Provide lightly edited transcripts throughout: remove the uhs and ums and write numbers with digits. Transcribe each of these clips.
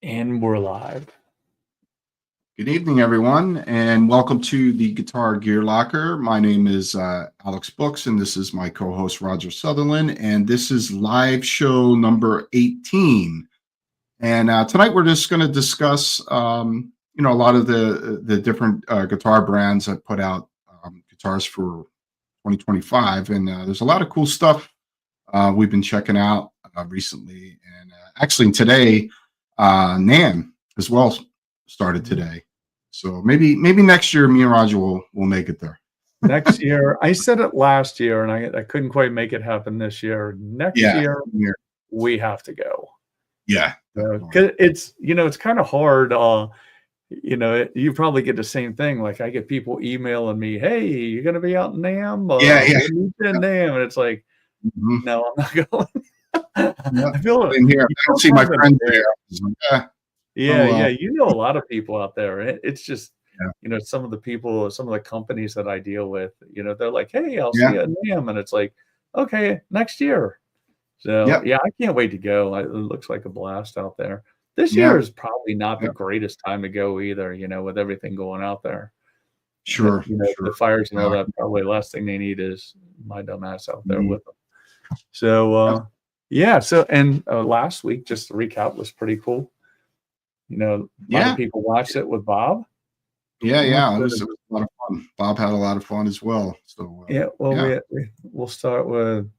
And we're live. Good evening, everyone, and welcome to the Guitar Gear Locker. My name is Alex Books, and this is my co-host Roger Sutherland, and this is live show number 18. And tonight we're just going to discuss, a lot of the different guitar brands that put out guitars for 2025, and there's a lot of cool stuff we've been checking out recently, and actually today, NAMM as well started today. So maybe next year me and Roger will make it there. Next year, I said it last year, and I couldn't quite make it happen this year. Next year, we have to go. Yeah, because it's kind of hard. You probably get the same thing. Like I get people emailing me, "Hey, you're going to be out in NAMM? Yeah. In NAMM," and it's like, no, I'm not going. I feel it in here. I don't see my friend there. Yeah. You know a lot of people out there. It's just, some of the people, some of the companies that I deal with, they're like, "Hey, I'll see you at NAMM," and it's like, okay, next year. So I can't wait to go. It looks like a blast out there. This year is probably not the greatest time to go either, with everything going out there. Sure. The fires and all that, probably the last thing they need is my dumb ass out there with them. So, and last week, just to recap, was pretty cool. A lot of people watched it with Bob. Yeah. It was a lot of fun. Bob had a lot of fun as well. So we'll start with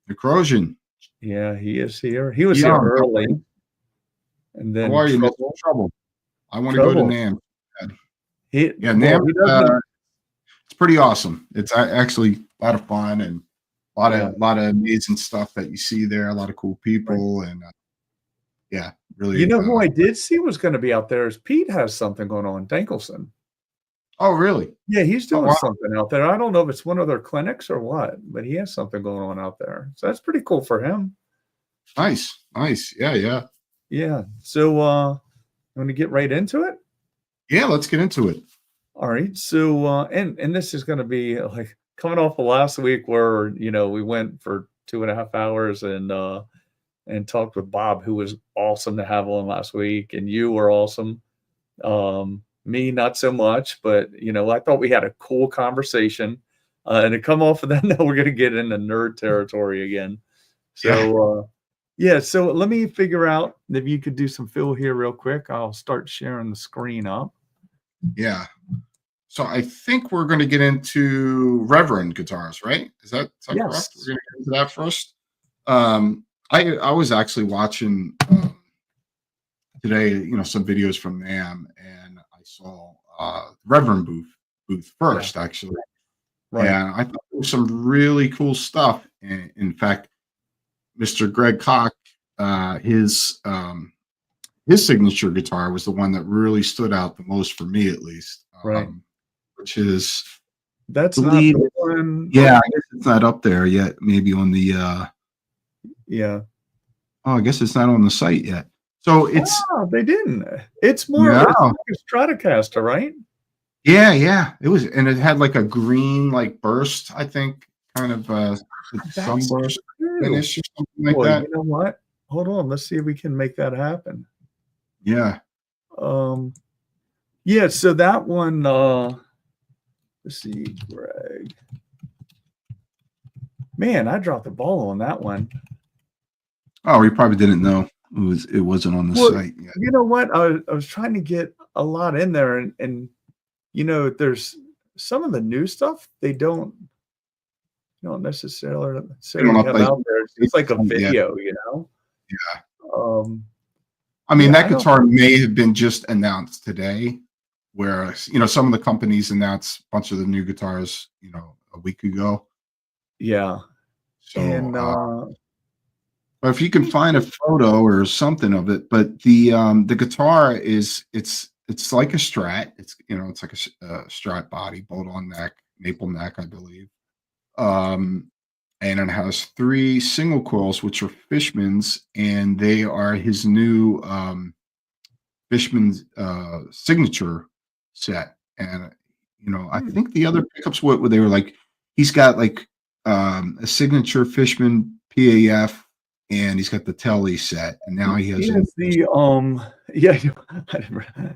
the Corrosion. Yeah, he is here. He was here early. And then how are you, Mr. Trouble? I want to go to NAMM. NAMM. It's pretty awesome. It's actually a lot of fun and a lot of amazing stuff that you see there. A lot of cool people and really. Who I did see was going to be out there is Pete has something going on, Dankelson. Oh, really? Yeah, he's doing something out there. I don't know if it's one of their clinics or what, but he has something going on out there. So that's pretty cool for him. Nice. Yeah. So you want to get right into it? Yeah, let's get into it. All right. So and this is going to be like coming off of last week where we went for 2.5 hours and talked with Bob, who was awesome to have on last week, and you were awesome. Me, not so much, but I thought we had a cool conversation. And to come off of that, now we're going to get into nerd territory again. So so let me figure out if you could do some fill here real quick. I'll start sharing the screen up. Yeah. So I think we're going to get into Reverend guitars, right? Is that correct? We're going to get into that first. I was actually watching today, some videos from NAMM, and I saw Reverend booth first, actually. Right. And I thought there was some really cool stuff. And in fact, Mr. Greg Koch, his signature guitar was the one that really stood out the most for me, at least. Right. Which is that's not the one. Yeah, I guess it's not up there yet. Maybe on the I guess it's not on the site yet. So it's they didn't. It's more it's like a Stratocaster, right? Yeah. It was, and it had like a green burst, I think, kind of sunburst finish or something like that. You know what? Hold on, let's see if we can make that happen. Yeah. So that one let's see, Greg. Man, I dropped the ball on that one. Oh, you probably didn't know it wasn't on the site yet. You know what? I was trying to get a lot in there, and there's some of the new stuff they don't necessarily have out there. It's like a video, Yeah. I mean, that guitar may have been just announced today, whereas some of the companies announced a bunch of the new guitars, a week ago. Yeah. So, and if you can find a photo or something of it, but the guitar it's like a Strat. It's it's like a Strat body, bolt-on neck, maple neck, I believe. And it has 3 single coils, which are Fishman's, and they are his new Fishman's signature set. And I think the other pickups, what they were like, he's got a signature Fishman PAF and he's got the telly set, and now he has yeah,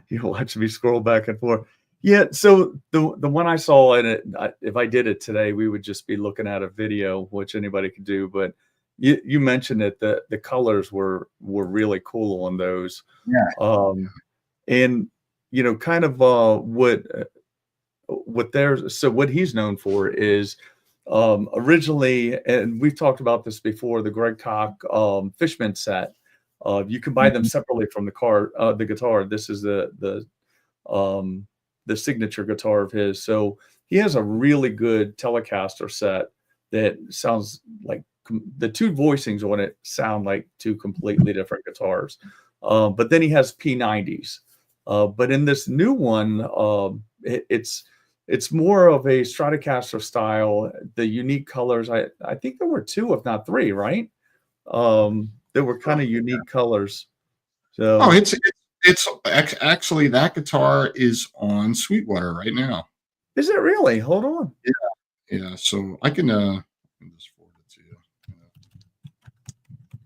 you watch me scroll back and forth. Yeah, so the one I saw in it, if I did it today, we would just be looking at a video, which anybody could do. But you mentioned it, the colors were really cool on those. Yeah. And kind of what he's known for is originally, and we've talked about this before, the Greg Koch Fishman set. You can buy them separately from the guitar. This is the signature guitar of his. So he has a really good Telecaster set that sounds like the two voicings on it sound like two completely different guitars. But then he has P90s. But in this new one, it's more of a Stratocaster style. The unique colors, I think there were two, if not three, right? There were kind of unique colors. So it's actually, that guitar is on Sweetwater right now. Is it really? Hold on. Yeah. So I can just forward it to you.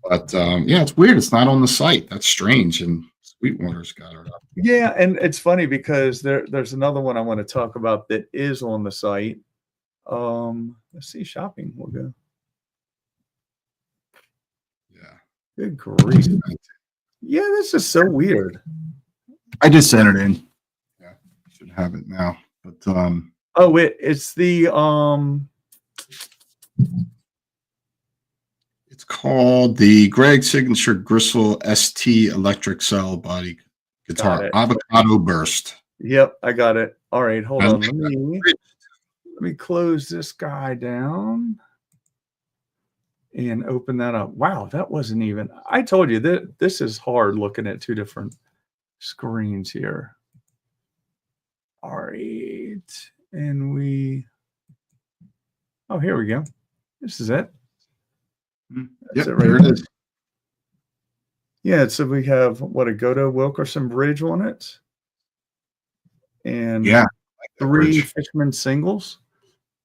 But yeah, it's weird. It's not on the site. That's strange. And Sweetwater's got it up. Yeah, and it's funny because there's another one I want to talk about that is on the site. Let's see, shopping. We'll go. Yeah. Good grief. Yeah, this is so weird. I just sent it in. Yeah, should have it now. But oh, it's the it's called the Greg Signature Gristle ST Electric Cell Body Guitar Avocado Burst. Yep, I got it. All right, hold on. Let me close this guy down and open that up. Wow, that wasn't even. I told you that this is hard looking at two different screens here. All right, and oh, here we go. This is it. Yep, there it is. Yeah, so we have a Godo Wilkerson bridge on it, and like 3 Fishman singles.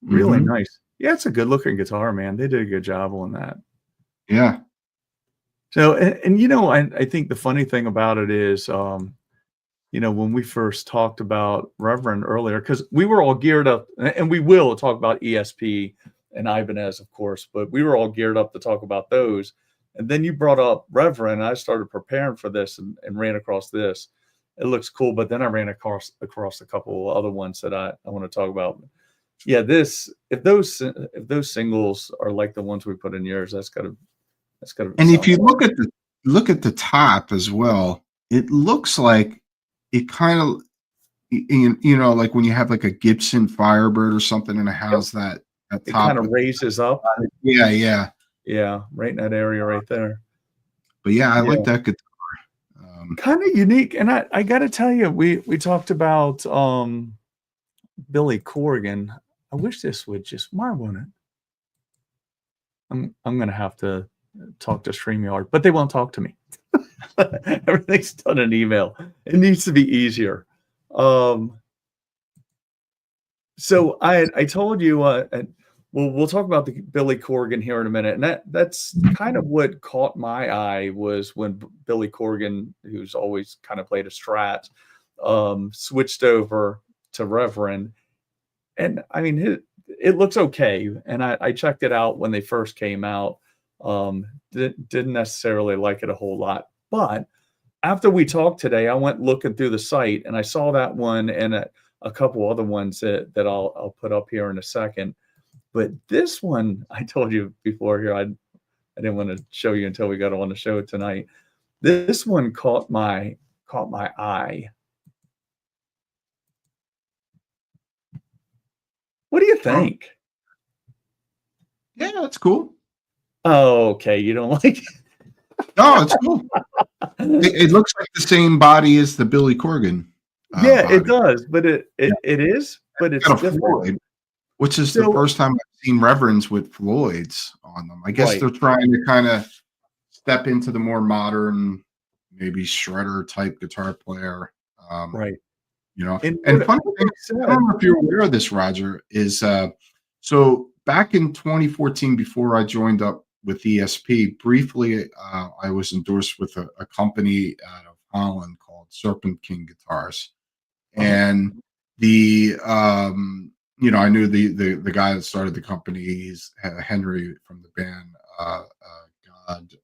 Really nice. Yeah, it's a good looking guitar, man. They did a good job on that. Yeah. So, and I think the funny thing about it is, when we first talked about Reverend earlier, because we were all geared up, and we will talk about ESP and Ibanez, of course, but we were all geared up to talk about those. And then you brought up Reverend, and I started preparing for this and ran across this. It looks cool, but then I ran across a couple of other ones that I want to talk about. Yeah, if those singles are like the ones we put in yours, that's gotta. And if you look at the top as well, it looks like it kind of, like when you have like a Gibson Firebird or something in a house, that top kind of raises up. Yeah, right in that area right there. But yeah, I like that guitar. Kind of unique, and I got to tell you, we talked about Billy Corgan. I wish this would just. Why won't it? I'm gonna have to talk to StreamYard, but they won't talk to me. Everything's done in email. It needs to be easier. So I told you, we'll talk about the Billy Corgan here in a minute, and that's kind of what caught my eye was when Billy Corgan, who's always kind of played a Strat, switched over to Reverend, and I mean it looks okay, and I checked it out when they first came out. Didn't necessarily like it a whole lot, but after we talked today, I went looking through the site and I saw that one and a couple other ones that I'll put up here in a second. But this one, I told you before here, I didn't want to show you until we got on the show tonight. This one caught my eye. What do you think? Yeah, that's cool. Oh, okay. You don't like it? No, it's cool. It looks like the same body as the Billy Corgan. Yeah, body. It does, but it is, but it's different. Floyd, which is the first time I've seen Reverends with Floyds on them. I guess they're trying to kind of step into the more modern, maybe shredder type guitar player. Right. And funny thing, I don't know if you're aware of this, Roger, is so back in 2014, before I joined up with ESP. Briefly, I was endorsed with a company out of Holland called Serpent King Guitars, and the I knew the guy that started the company. He's Henry from the band God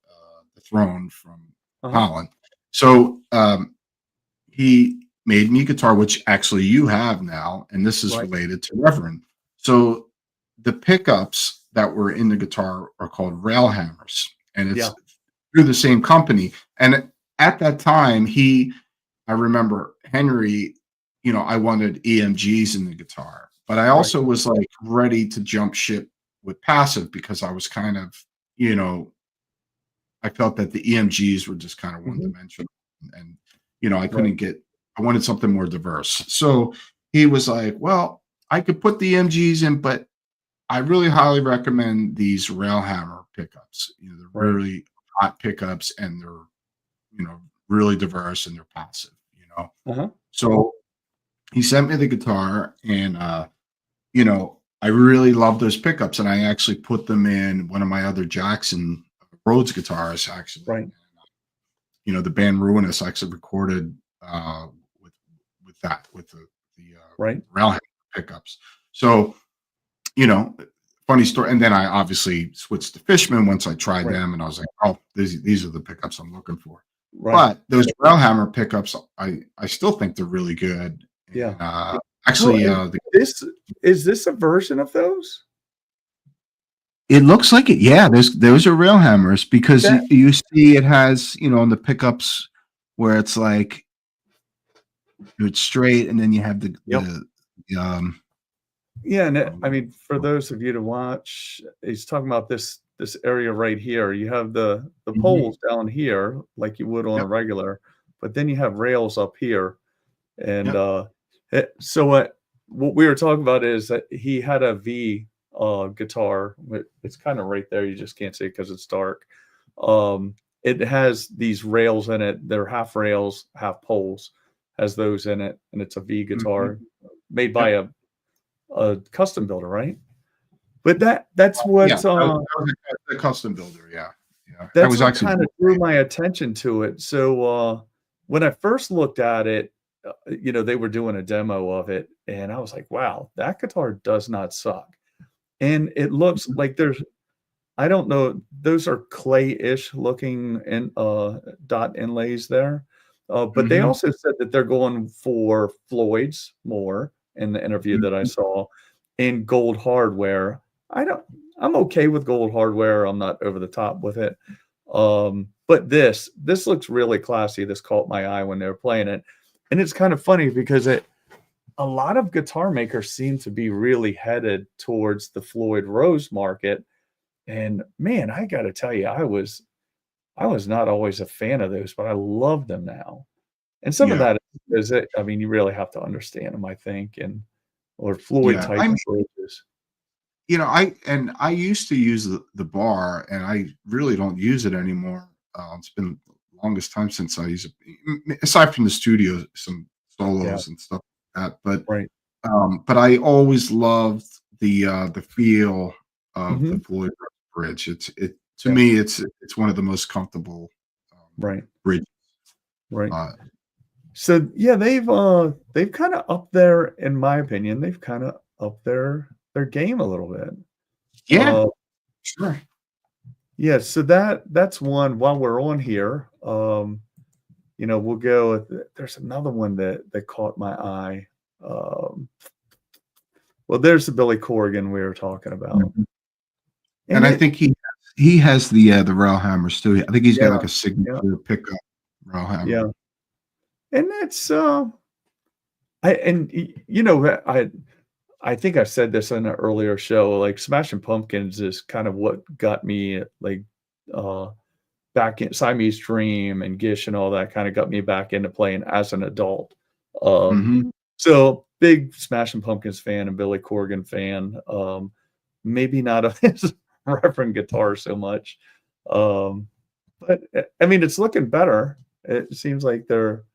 the Throne from Holland. So he made me a guitar, which actually you have now, and this is related to Reverend. So the pickups that were in the guitar are called railhammers, and it's through the same company. And at that time, I remember Henry, I wanted EMGs in the guitar, but I also was like ready to jump ship with passive because I was kind of, I felt that the EMGs were just kind of one dimensional, and I couldn't I wanted something more diverse. So he was like, well, I could put the EMGs in, but I really highly recommend these railhammer pickups. They're really hot pickups, and they're, really diverse, and they're passive, So he sent me the guitar, and, I really love those pickups, and I actually put them in one of my other Jackson Rhodes guitars, actually. Right. And, the band Ruinous actually recorded with the railhammer pickups. So, funny story. And then I obviously switched to Fishman once I tried them, and I was like, oh, these are the pickups I'm looking for. But those railhammer pickups, I still think they're really good. Yeah. And, actually, is this a version of those? It looks like it. Yeah, those are railhammers, because you see it has, on the pickups where it's like it's straight, and then you have the and I mean, for those of you to watch, he's talking about this area right here. You have the poles down here, like you would on a regular, but then you have rails up here. And so what we were talking about is that he had a V guitar. It's kind of right there. You just can't see it because it's dark. It has these rails in it. They're half rails, half poles. Has those in it, and it's a V guitar made by a custom builder, right? But that's what that was a custom builder. That's that was what actually kind of drew my attention to it. So when I first looked at it, they were doing a demo of it, and I was like, wow, that guitar does not suck. And it looks like I don't know, those are clay-ish looking dot inlays there. But they also said that they're going for Floyd's more in the interview that I saw, in gold hardware. I'm okay with gold hardware. I'm not over the top with it. But this looks really classy. This caught my eye when they were playing it. And it's kind of funny because a lot of guitar makers seem to be really headed towards the Floyd Rose market. And man, I got to tell you, I was not always a fan of those, but I love them now. And some of that is I mean, you really have to understand them, I think, or Floyd type approaches. I used to use the bar, and I really don't use it anymore. It's been the longest time since I use it, aside from the studio, some solos and stuff like that. But I always loved the feel of the Floyd bridge. To me, it's one of the most comfortable bridges. So they've kind of upped their, in my opinion, they've kind of upped their game a little bit. Sure. Yeah, so that's one. While we're on here, we'll go with, there's another one that caught my eye. Well, there's the Billy Corgan we were talking about. And I think he has the railhammers too. I think he's got like a signature pickup railhammer. Yeah. And that's I think I said this in an earlier show, like Smashing Pumpkins is kind of what got me like back in Siamese Dream and Gish and all that, kind of got me back into playing as an adult. So big Smashing Pumpkins fan and Billy Corgan fan. Maybe not of his Reverend guitar so much. But I mean, it's looking better. It seems like they're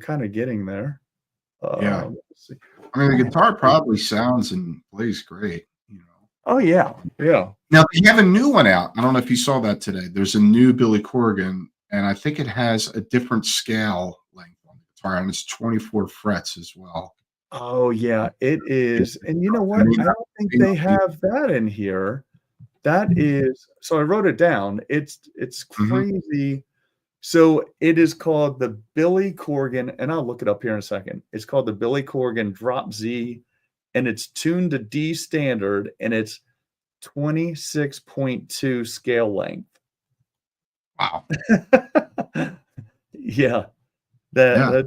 kind of getting there. I mean, the guitar probably sounds and plays great. Oh yeah, yeah. Now they have a new one out. I don't know if you saw that today. There's a new Billy Corgan, and I think it has a different scale length on the guitar, and it's 24 frets as well. Oh yeah, it is. And you know I what? mean, I don't think they have that in here. That is, so I wrote it down. It's mhm. crazy. So it is called the Billy Corgan, and I'll look it up here in a second. It's called the Billy Corgan Drop Z, and it's tuned to D standard, and it's 26.2 scale length. Wow. Yeah, Yeah.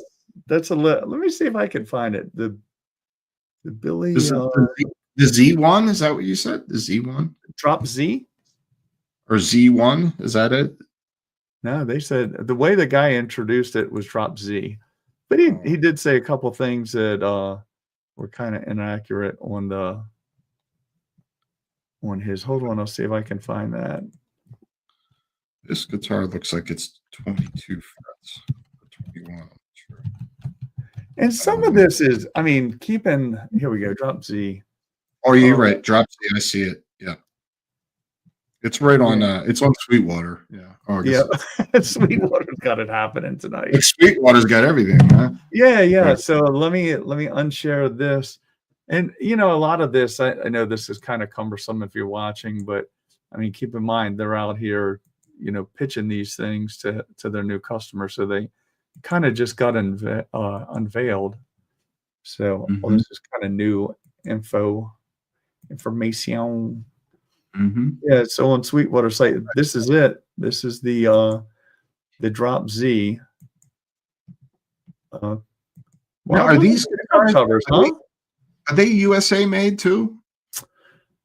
that's a let me see if I can find it. The Billy Is it the Z1? Is that what you said? The Z1 Drop Z? or Z1? Is that it? No, they said the way the guy introduced it was Drop Z. But he did say a couple things that were kind of inaccurate on his. Hold on, I'll see if I can find that. This guitar looks like it's 22 frets or 21. Sure. And some of this is, I mean, here we go, Drop Z. Oh, you're right. Drop Z. I see it. Yeah. It's right on. It's on Sweetwater. Yeah. Oh, yeah. Sweetwater's got it happening tonight. Sweetwater's got everything, huh? Yeah, yeah. Right. So let me unshare this. And a lot of this, I know this is kind of cumbersome if you're watching, but I mean, keep in mind they're out here, pitching these things to their new customers. So they kind of just got unveiled. So this is kind of new information. Yeah, so on Sweetwater site, this is it. This is the Drop Z. Now, are these covers, huh? Are they USA made too?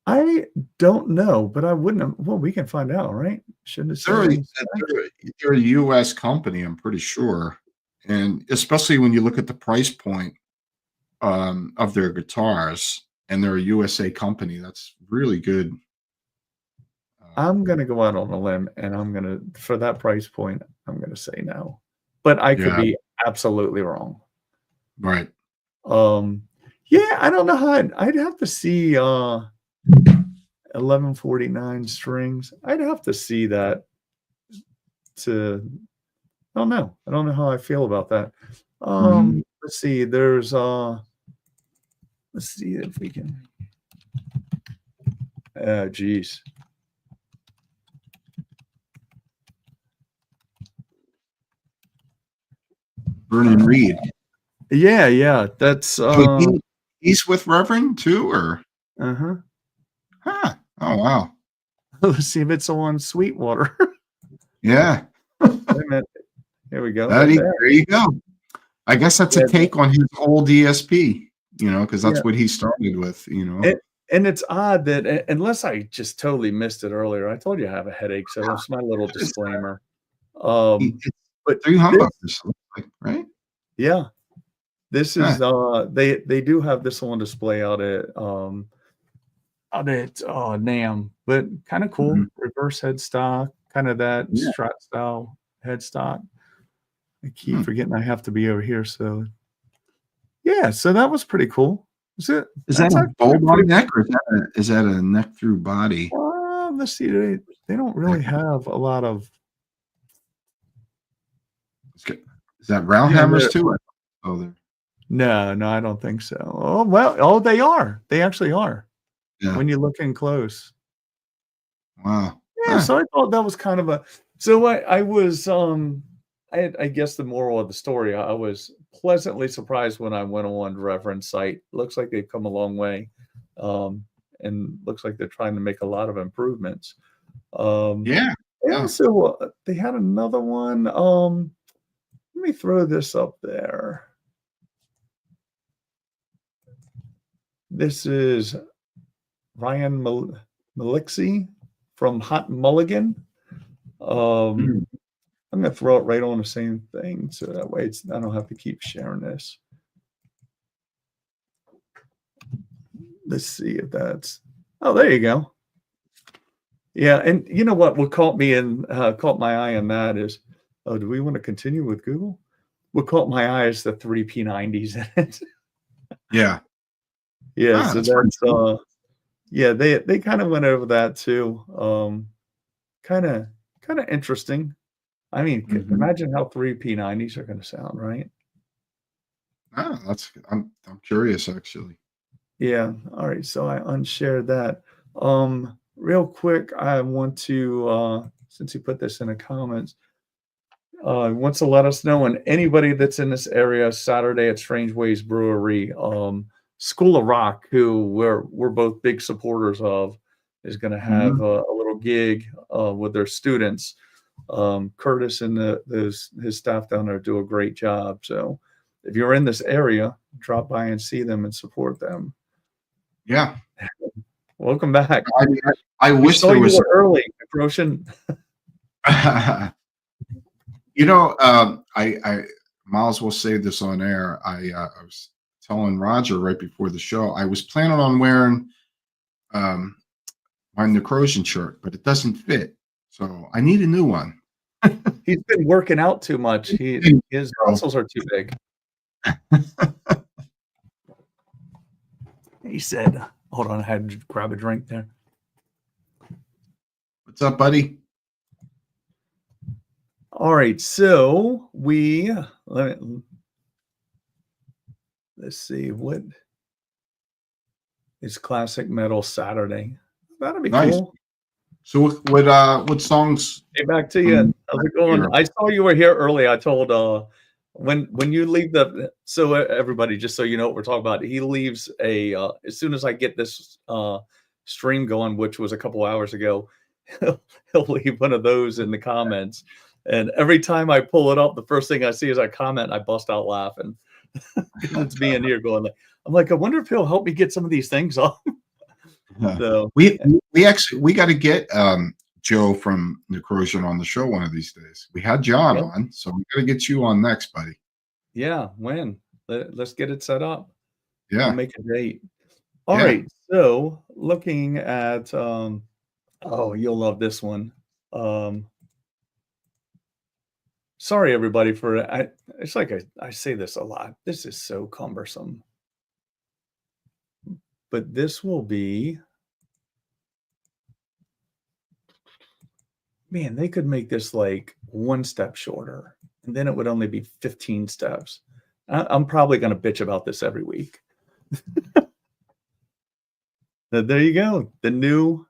I don't know, but I wouldn't have. Well, we can find out, right? Shouldn't it? They're a US company, I'm pretty sure, and especially when you look at the price point of their guitars, and they're a USA company. That's really good. I'm gonna go out on a limb, and for that price point, I'm gonna say no, but I could be absolutely wrong. Right. Yeah, I don't know how I'd have to see 1149 strings. I'd have to see that I don't know. I don't know how I feel about that. Let's see. There's let's see if we can. Oh, geez. Vernon Reid. Yeah. That's he's with Reverend too, or Huh. Oh wow. Let's see if it's on Sweetwater. Yeah. Wait a minute. Here we go. There you go. I guess that's a take on his old ESP, because that's what he started with, And it's odd that unless I just totally missed it earlier, I told you I have a headache, so that's my little disclaimer. But $300, right? Yeah, this is they do have this on display out at NAMM, but kind of cool. Reverse headstock, kind of that Strat style headstock. I keep forgetting I have to be over here, so yeah, so that was pretty cool. Is that a bulb on neck, or is that a neck through body? Let's see. They don't really have a lot of. Is that railhammers too? No, I don't think so. Oh well, they are. They actually are. Yeah. When you look in close. Wow. Yeah. So I thought that was kind of a. So I was I guess the moral of the story, I was pleasantly surprised when I went on Reverend's site. Looks like they've come a long way, and looks like they're trying to make a lot of improvements. Yeah. So they had another one. Let me throw this up there. This is Ryan Malixi from Hot Mulligan. I'm gonna throw it right on the same thing, so that way I don't have to keep sharing this. Let's see if that's. Oh, there you go. Yeah, and you know what caught my eye on that is, do we want to continue with Google? What caught my eye is the 3 P90s in it. Yeah. Yeah, so that's cool. Yeah, they kind of went over that too. Kind of interesting. I mean, Mhm. imagine how three P90s are going to sound, right? Ah, I'm curious actually. Yeah. All right. So I unshared that. Real quick, I want to since you put this in the comments, wants to let us know, and anybody that's in this area Saturday at Strange Ways Brewery, School of Rock, who we're both big supporters of, is going to have Mhm. a little gig with their students. Curtis and his staff down there do a great job. So if you're in this area, drop by and see them and support them. Yeah. Welcome back. I mean, I We wish saw there you was were early, Roshan. you know, I might as well say this on air. I was telling Roger right before the show, I was planning on wearing um, my Necrosian shirt, but it doesn't fit. So I need a new one. He's been working out too much. His So, muscles are too big. He said, hold on, I had to grab a drink there. what's up, buddy? All right, so let's see, what is Classic Metal Saturday? That'll be Nice. cool. So what songs? Hey, back to you. How's it going? I saw you were here early. I told when you leave everybody, just so you know what we're talking about, he leaves as soon as I get this stream going, which was a couple hours ago, he'll leave one of those in the comments. And every time I pull it up, the first thing I see is I comment and I bust out laughing. It's me in here going I'm like, I wonder if he'll help me get some of these things off. So we got to get Joe from Necrosian on the show one of these days. We had John on, so we got to get you on next, buddy. Yeah, when? Let's get it set up. Yeah. We'll make a date. All right. So looking at oh, you'll love this one. Sorry everybody for it's like I say this a lot. This is so cumbersome. But this will be, man, they could make this like one step shorter, and then it would only be 15 steps. I'm probably going to bitch about this every week. There you go. The new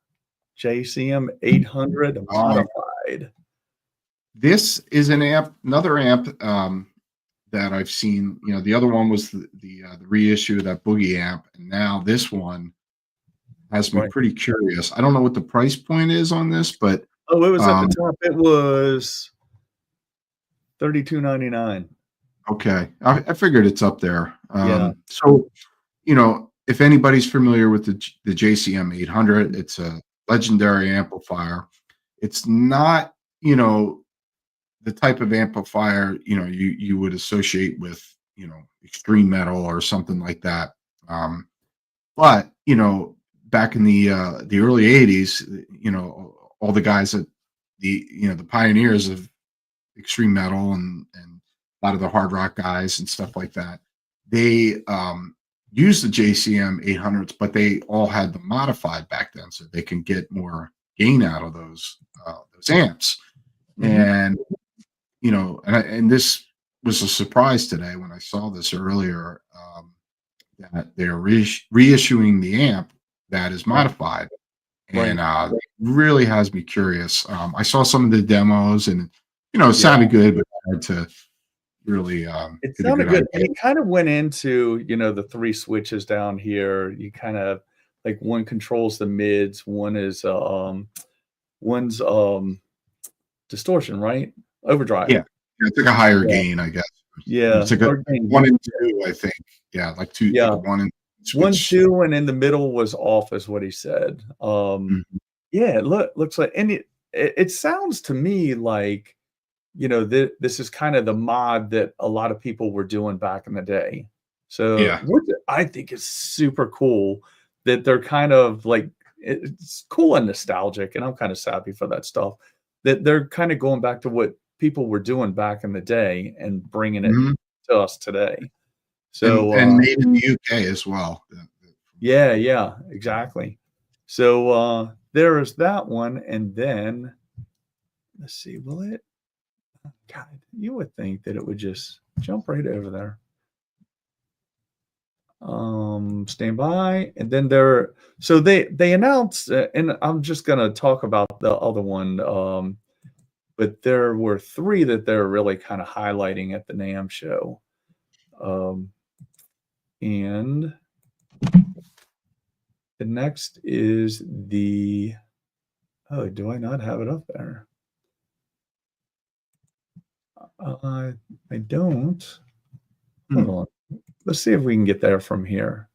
JCM 800 modified. This is an amp, another amp that I've seen. You know, the other one was the reissue of that Boogie amp, and now this one has me pretty curious. I don't know what the price point is on this, but it was at the top. It was $32.99. Okay, I figured it's up there. Yeah. So, you know, if anybody's familiar with the JCM 800, it's a legendary amplifier. It's not, you know, the type of amplifier, you know, you would associate with, you know, extreme metal or something like that. But, you know, back in the early 80s, you know, all the guys that the pioneers of extreme metal and a lot of the hard rock guys and stuff like that, they used the JCM 800s, but they all had the modified back then, so they can get more gain out of those amps. And you know, and this was a surprise today when I saw this earlier, that they're reissuing the amp that is modified, and it really has me curious. I saw some of the demos, and you know, it sounded good, but hard to really it sounded good. And it kind of went into, you know, the three switches down here. You kind of like one controls the mids, one is one's distortion, right? Overdrive. Yeah, it's like a higher gain, I guess. Yeah, it's like a 1 and 2, I think. Yeah, like 2. Yeah, like 1 and 1, 2, and in the middle was off, is what he said. Yeah, it looks like, and it sounds to me like, you know, this is kind of the mod that a lot of people were doing back in the day. So which I think is super cool that they're kind of like, it's cool and nostalgic, and I'm kind of sappy for that stuff, that they're kind of going back to what people were doing back in the day and bringing it to us today. So and made in the UK as well. Yeah, exactly. So there is that one, and then let's see, will it? God, you would think that it would just jump right over there. Stand by, and then so they announced, and I'm just gonna talk about the other one. But there were three that they're really kind of highlighting at the NAMM show. And the next is the, oh, do I not have it up there? I don't. Hold on. Let's see if we can get there from here.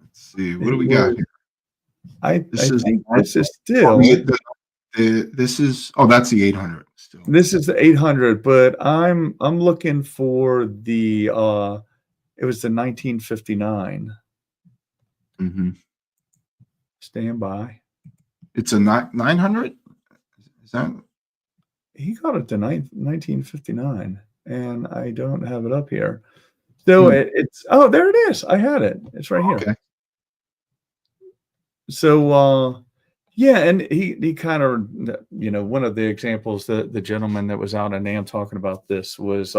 Let's see. What do we got here? I think this is still. This is, oh, that's the 800 still. This is the 800, but I'm looking for the it was the 1959. Stand by. It's a 900. Is that? He got it to 1959, and I don't have it up here. So it's, oh, there it is. I had it. It's right here. Okay. So yeah, and he kind of, one of the examples that the gentleman that was out in NAMM talking about this was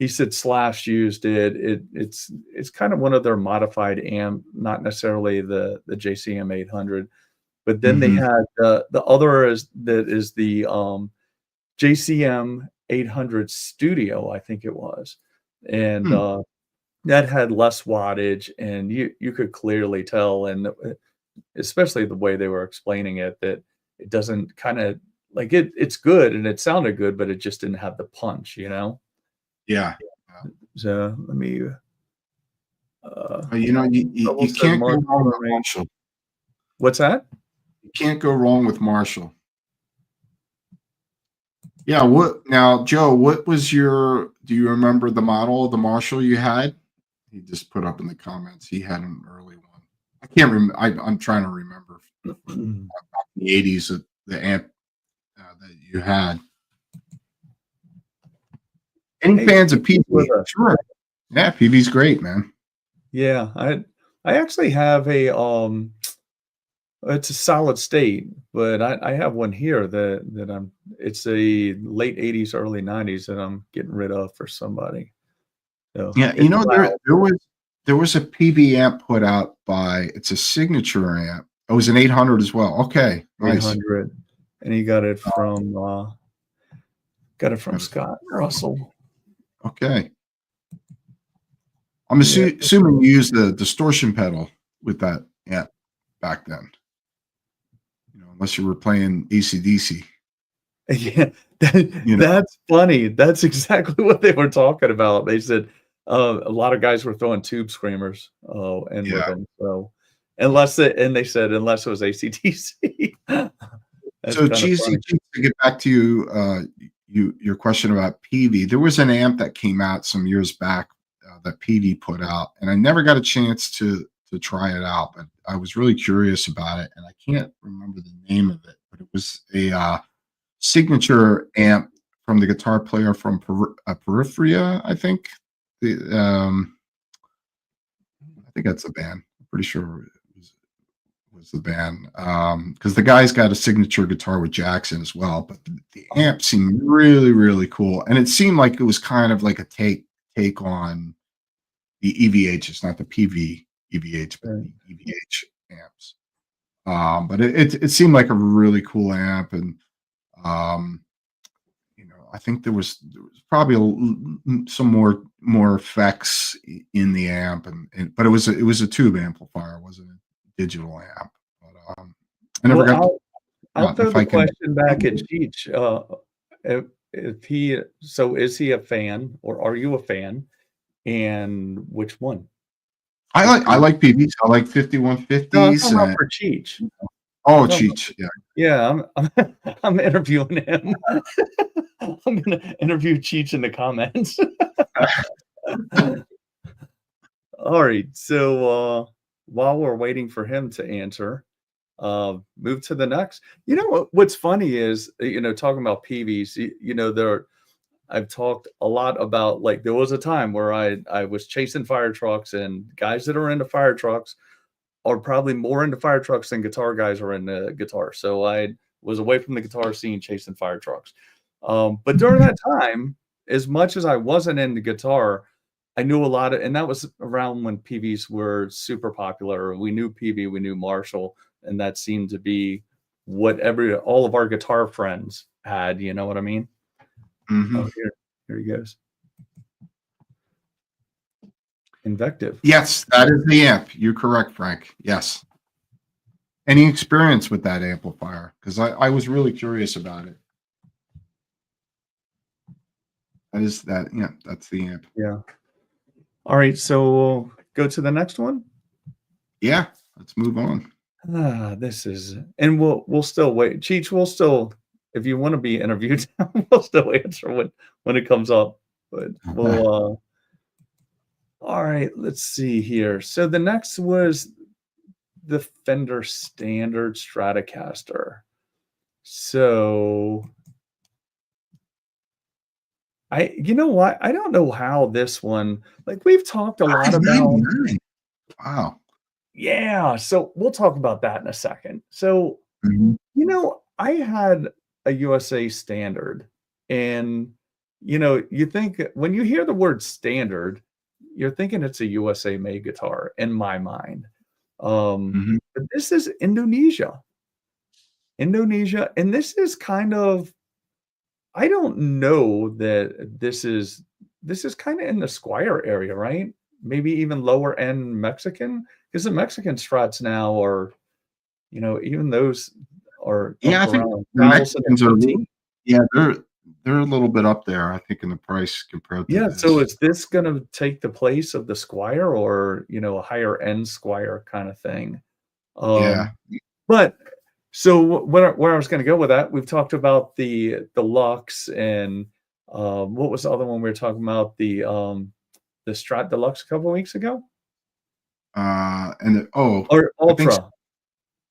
he said Slash used it. It's kind of one of their modified amp, not necessarily the JCM 800, but then they had the other that is the JCM 800 Studio, I think it was, and that had less wattage, and you could clearly tell, and especially the way they were explaining it, that it doesn't kind of like it's good and it sounded good, but it just didn't have the punch, Yeah. So let me you can't go wrong with Marshall. What's that? You can't go wrong with Marshall. Yeah. Now, Joe, what was do you remember the model of the Marshall you had? He just put up in the comments he had an early one. I can't remember. I'm trying to remember the 80s, the amp that you had. Any fans of PV? Sure. Yeah, PV's great, man. Yeah, I actually have a it's a solid state, but I have one here that it's a late 80s, early 90s that I'm getting rid of for somebody. So yeah, there was a PV amp put out by, it's a signature amp. It was an 800 as well. Okay, nice. 800, and he got it from Scott Russell. Okay. I'm assuming you used the distortion pedal with that amp back then. Unless you were playing AC/DC. Yeah, that's funny. That's exactly what they were talking about. They said a lot of guys were throwing tube screamers with them. So they said unless it was AC/DC. So cheesy, to get back to your question about PV, there was an amp that came out some years back that PV put out, and I never got a chance to try it out, but I was really curious about it, and I can't remember the name of it, but it was a signature amp from the guitar player from Peripheria, I think. I think that's the band. I'm pretty sure it was the band, because the guy's got a signature guitar with Jackson as well, but the amp seemed really, really cool, and it seemed like it was kind of like a take on the EVH. It's not the PV EVH, but the EVH amps. But it seemed like a really cool amp, and I think there was probably some more effects in the amp, but it was a tube amplifier. It wasn't a digital amp. But I never got. I'll throw the question back at Cheech. Is he a fan, or are you a fan? And which one? I like PVs. I like 5150s. No, I'm talking about for Cheech. Oh, Cheech. Yeah. Yeah, I'm interviewing him. I'm gonna interview Cheech in the comments. All right. So while we're waiting for him to answer, move to the next. What's funny is, talking about PVs, I've talked a lot about, like, there was a time where I was chasing fire trucks, and guys that are into fire trucks are probably more into fire trucks than guitar guys are into guitar. So I was away from the guitar scene chasing fire trucks. But during that time, as much as I wasn't into guitar, I knew a lot of, and that was around when PVs were super popular. We knew PV, we knew Marshall, and that seemed to be what all of our guitar friends had. You know what I mean? Mhm. Oh, here he goes. Invective. Yes, that is the amp. You're correct, Frank. Yes. Any experience with that amplifier? Because I was really curious about it. That is that. Yeah, that's the amp. Yeah. All right, so we'll go to the next one. Yeah, let's move on. This is, and we'll still wait. Cheech, we'll still, if you want to be interviewed, we'll still answer when it comes up. But we'll all right, let's see here. So the next was the Fender Standard Stratocaster. So you know what? I don't know how this one, like, we've talked a lot about. Wow. Yeah, so we'll talk about that in a second. So, Mhm. you know, I had a USA Standard, and, you know, you think when you hear the word standard, you're thinking it's a USA made guitar in my mind. Mhm. But this is Indonesia. And this is kind of, I don't know that this is kind of in the Squire area, right? Maybe even lower end Mexican, because the Mexican strats now are, you know, even those are Yeah, I up think around the 1,000 Mexicans or are 15. yeah, they're a little bit up there, I think, in the price compared to Yeah, so this. is this gonna take the place of the Squire, or, you know, a higher end Squire kind of thing? Yeah. But so where I was gonna go with that, we've talked about the Lux, and what was the other one we were talking about? The Strat Deluxe a couple weeks ago? I Or think Ultra.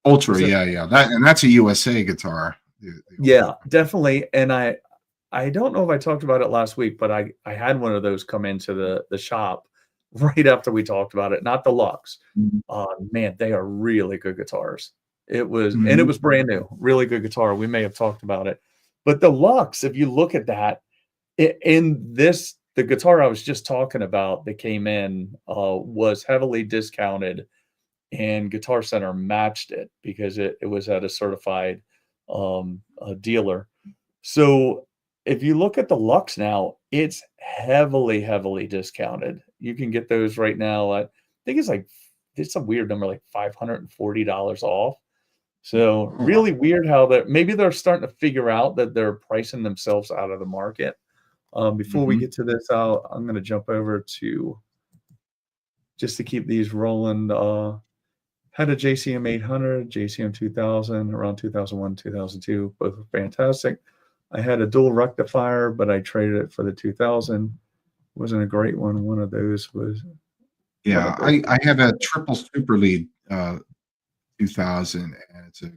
Ultra, Was it? yeah. That's a USA guitar. The Yeah, Ultra. definitely. And I don't know if I talked about it last week, but I had one of those come into the shop right after we talked about it. Not the Lux. Mhm. Man, they are really good guitars. It Mhm. was brand new, really good guitar. We may have talked about it. But the Lux, if you look at that, the guitar I was just talking about that came in was heavily discounted, and Guitar Center matched it because it was at a certified dealer. So if you look at the Lux now, it's heavily, heavily discounted. You can get those right now. I think it's a weird number, like $540 off. So Oh, wow. really weird how maybe they're starting to figure out that they're pricing themselves out of the market. Before we Mhm. get to this out, I'm going to jump over to, just to keep these rolling. Had a JCM 800, JCM 2000, around 2001, 2002, both were fantastic. I had a dual rectifier, but I traded it for the 2000. Wasn't a great one. One of those was one Yeah, of those. I have a triple super lead 2000, and it's a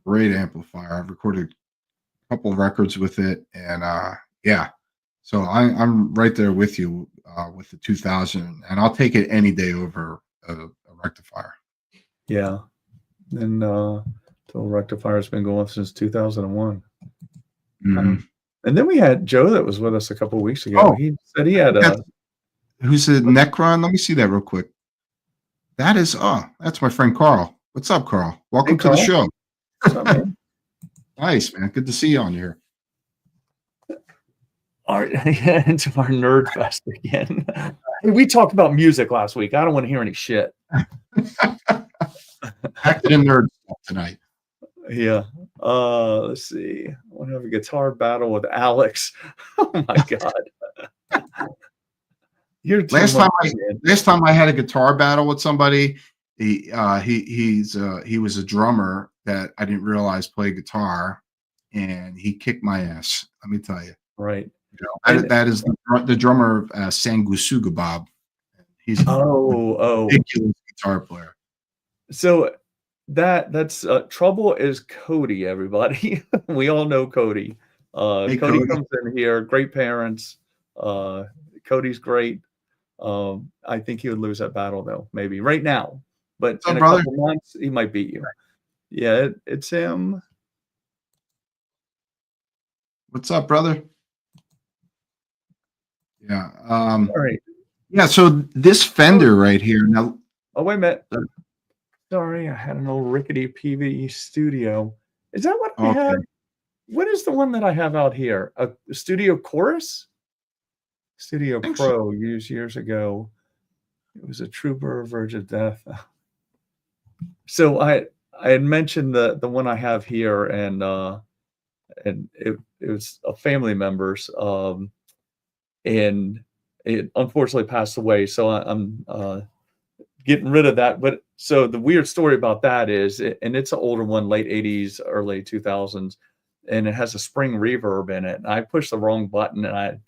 great amplifier. I've recorded a couple of records with it, and yeah, so I'm right there with you with the 2000, and I'll take it any day over a rectifier. Yeah. And dual rectifier's been going since 2001. Mhm. And then we had Joe that was with us a couple of weeks ago. Oh, He said he I had think a. who's the Necron? Let me see that real quick. That's my friend Carl. What's up, Carl? Hey, Welcome to the Carl. show. What's up, man? Nice, man. Good to see you on here. Into our nerd fest again. Hey, we talked about music last week. I don't want to hear any shit. Back to the nerd stuff tonight. Yeah. Let's see. I want to have a guitar battle with Alex. Oh my god. You're too Last much, time man. last time I had a guitar battle with somebody, he was a drummer that I didn't realize played guitar, and he kicked my ass. Let me tell you. Right. You know, And that is the drummer of Sanguisuga Bob. He's a oh. ridiculous guitar player. So that's Trouble is Cody, everybody. We all know Cody. Hey, Cody Cody. comes in here, great parents. Cody's great. I think he would lose that battle though, maybe right now, but What's in up, a brother? couple months he might beat you. Yeah, it's him. What's up, brother? Yeah. All right. Yeah. So this Fender right here. Now, Oh, wait a minute. Sorry, I had an old rickety PVE studio. Is that what I okay. have? What is the one that I have out here? A Studio Chorus? Studio I think so. Pro used years ago. It was a Trooper Verge of Death. So I had mentioned the one I have here, and it was a family member's, and it unfortunately passed away. So I'm getting rid of that. But so the weird story about that is, and it's an older one, late 80s, early 2000s, and it has a spring reverb in it. And I pushed the wrong button, and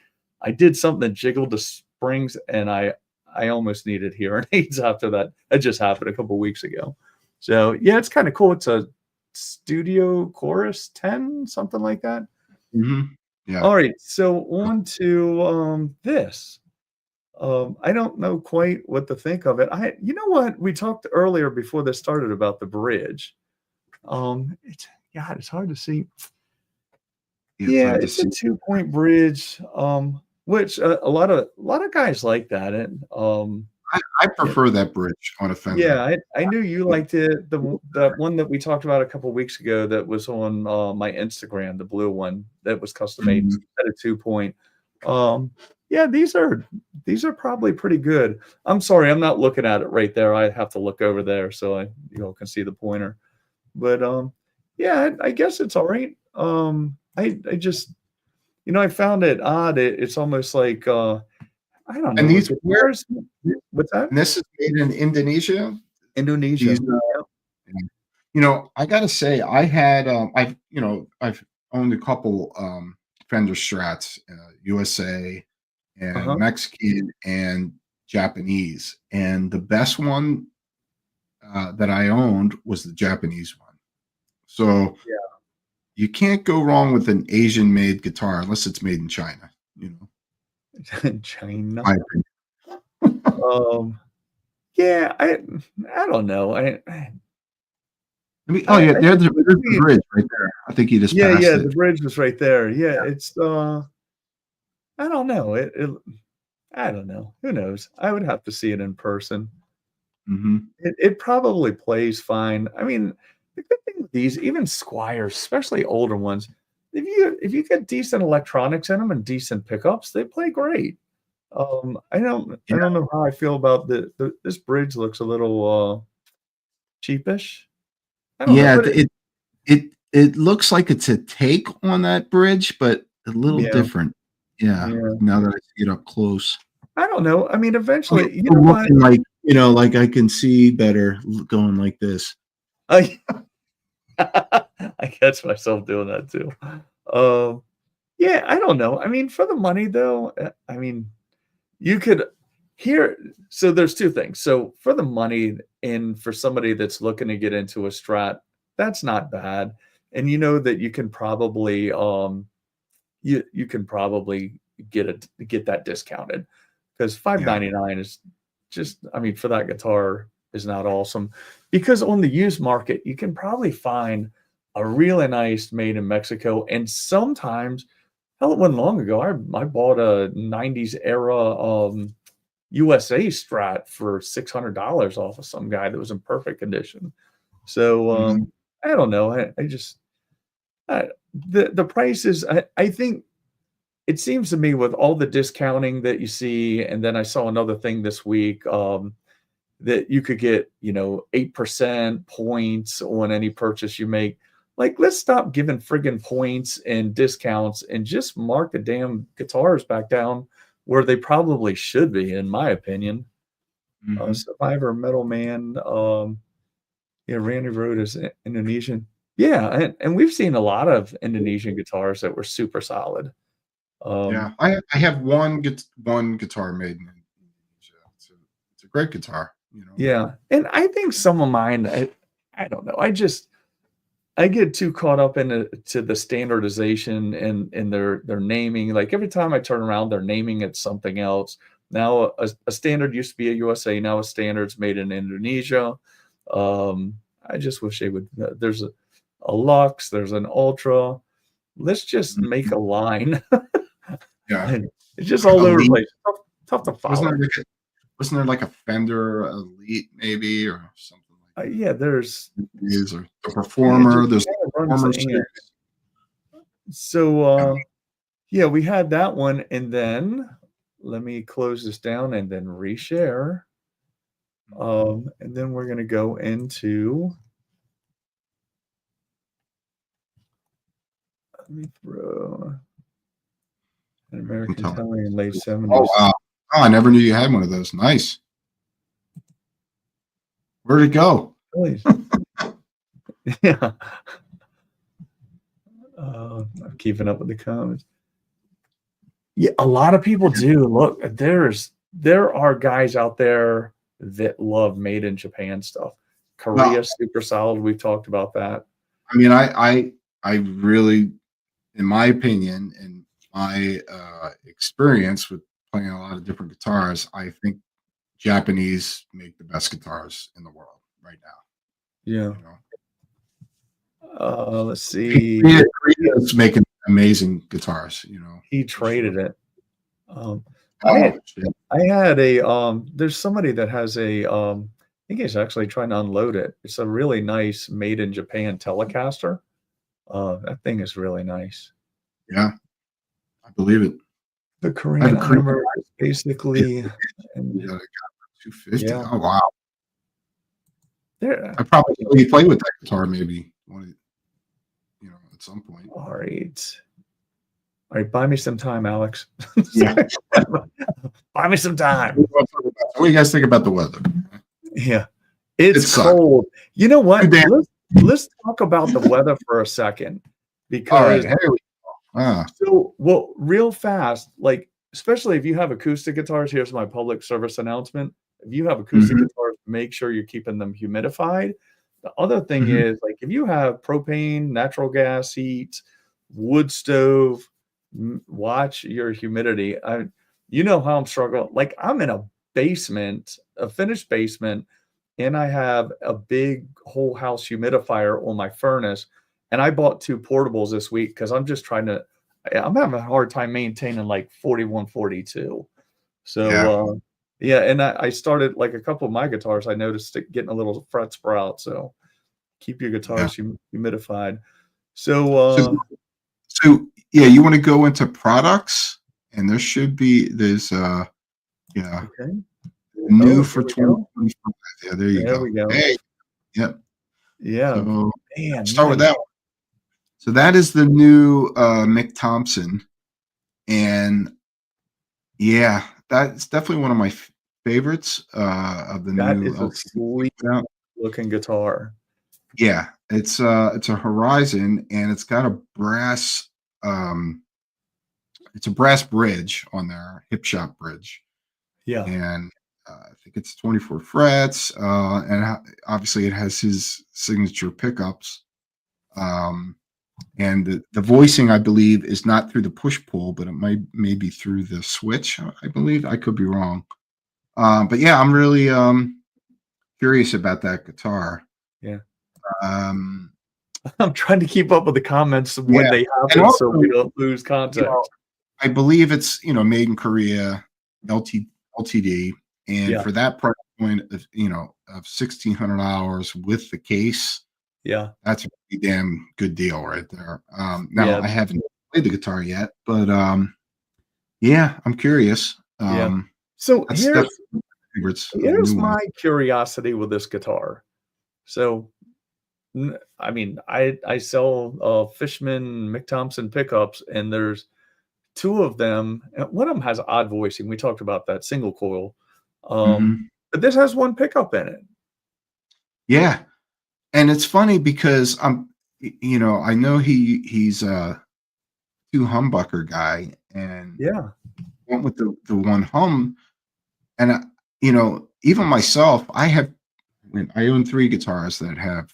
I did something that jiggled the springs, and I almost needed hearing aids after that. That just happened a couple weeks ago. So yeah, it's kind of cool. It's a Studio Chorus 10, something like that. Yeah. All right, so on to this. I don't know quite what to think of it. You know what? We talked earlier before this started about the bridge. It's hard to see. Yeah, it's a 2-point bridge, which a lot of guys like that. And I prefer that bridge on a Fender. yeah, I knew you liked it. The one that we talked about a couple weeks ago that was on my Instagram, the blue one that was custom made at a 2-point. Yeah, these are probably pretty good. I'm sorry, I'm not looking at it right there. I have to look over there so you all can see the pointer. But yeah, I guess it's all right. I just, I found it odd. It's almost like I don't know. And these where's what's that? And this is made in Indonesia. Indonesia. These, I gotta say, I had I've owned a couple Fender Strats, USA and Mexican and Japanese, and the best one that I owned was the Japanese one. So yeah, you can't go wrong with an Asian-made guitar unless it's made in China. China. My opinion. Yeah, I don't know. Oh yeah, there's the bridge right there. I think you just passed yeah, it. the bridge was right there. Yeah, it's I don't know. I don't know. Who knows? I would have to see it in person. It probably plays fine. I mean, the good thing with these, even Squires, especially older ones, if you get decent electronics in them and decent pickups, they play great. I don't know how I feel about this bridge. Looks a little cheapish. I don't know, but it looks like it's a take on that bridge, but a little different. Yeah. Now that I see it up close, I don't know. I mean, eventually, you know what? Like I can see better going like this. I catch myself doing that too. Yeah, I don't know. I mean, for the money though, I mean, you could here. So there's two things. So for the money and for somebody that's looking to get into a Strat, that's not bad. And you know that you can probably you can probably get that discounted because $599 is just, I mean, for that guitar is not awesome, because on the used market you can probably find a really nice made in Mexico, and sometimes, hell, it wasn't long ago I bought a 90s era USA Strat for $600 off of some guy that was in perfect condition. So I don't know. I just the prices. I think it seems to me with all the discounting that you see, and then I saw another thing this week that you could get 8% points on any purchase you make. Like, let's stop giving friggin' points and discounts and just mark the damn guitars back down where they probably should be, in my opinion. Survivor, Metal Man, Randy Road is Indonesian. Yeah, and we've seen a lot of Indonesian guitars that were super solid. I have one guitar made in Indonesia. It's a great guitar. Yeah, and I think some of mine, I don't know. I get too caught up in to the standardization and their naming. Like every time I turn around, they're naming it something else. Now a standard used to be a USA. Now a standard's made in Indonesia. I just wish they would. There's a Lux. There's an Ultra. Let's just make a line. Yeah, It's just all over the place. Tough to follow. Wasn't there like a Fender Elite maybe or something like that? Yeah, there's or the Performer. There's Performer. So yeah, we had that one, and then let me close this down and then reshare. And then we're gonna go into. Let me throw an American Italian late 70s. Oh wow! Oh, I never knew you had one of those. Nice. Where'd it go? Yeah. I'm keeping up with the comments. Yeah, a lot of people do. Look, there are guys out there that love made in Japan stuff. Korea, super solid. We've talked about that. I mean, I really, in my opinion, and my experience with playing a lot of different guitars, I think Japanese make the best guitars in the world right now. Yeah. You know? Let's see. Korea is making amazing guitars. You know, he traded it. I had a there's somebody that has a I think he's actually trying to unload it. It's a really nice made in Japan Telecaster. That thing is really nice. Yeah, I believe it. The Korean hammer is basically 250. Yeah. Oh wow. There. I probably play with that guitar maybe at some point. All right, buy me some time, Alex. Yeah. Buy me some time. What do you guys think about the weather? Yeah. It's cold. You know what? Let's talk about the weather for a second. Because so real fast, like especially if you have acoustic guitars, here's my public service announcement. If you have acoustic guitars, make sure you're keeping them humidified. The other thing is, like, if you have propane, natural gas heat, wood stove, watch your humidity. You know how I'm struggling. Like, I'm in a basement, a finished basement, and I have a big whole house humidifier on my furnace. And I bought 2 portables this week because I'm just I'm having a hard time maintaining like 41, 42. So, yeah, and I started like a couple of my guitars. I noticed it getting a little fret sprout. So keep your guitars humidified. So yeah, you want to go into products, and there's new for 2025. Yeah, there you go. We go. Hey, yep. Yeah. So, man, start with that one. So that is the new Mick Thompson, and yeah, that's definitely one of my favorites of the new. That is a sweet looking guitar. Yeah, it's a Horizon, and it's got a brass bridge on there, hip shop bridge. Yeah, and I think it's 24 frets, and obviously it has his signature pickups. And the voicing, I believe, is not through the push-pull, but it may be through the switch, I believe. I could be wrong. But yeah, I'm really curious about that guitar. Yeah. I'm trying to keep up with the comments when they happen, also, so we don't lose context. I believe it's made in Korea, LTD, and for that price point of $1,600 with the case. Yeah, that's a pretty damn good deal right there. Now I haven't played the guitar yet, but yeah, I'm curious. So here's my curiosity with this guitar. So, I mean, I sell Fishman Mick Thompson pickups, and there's 2 of them. One of them has odd voicing. We talked about that single coil, but this has 1 pickup in it. Yeah. And it's funny because I know he's a 2 humbucker guy, and went with the 1 hum, and even myself, I own 3 guitars that have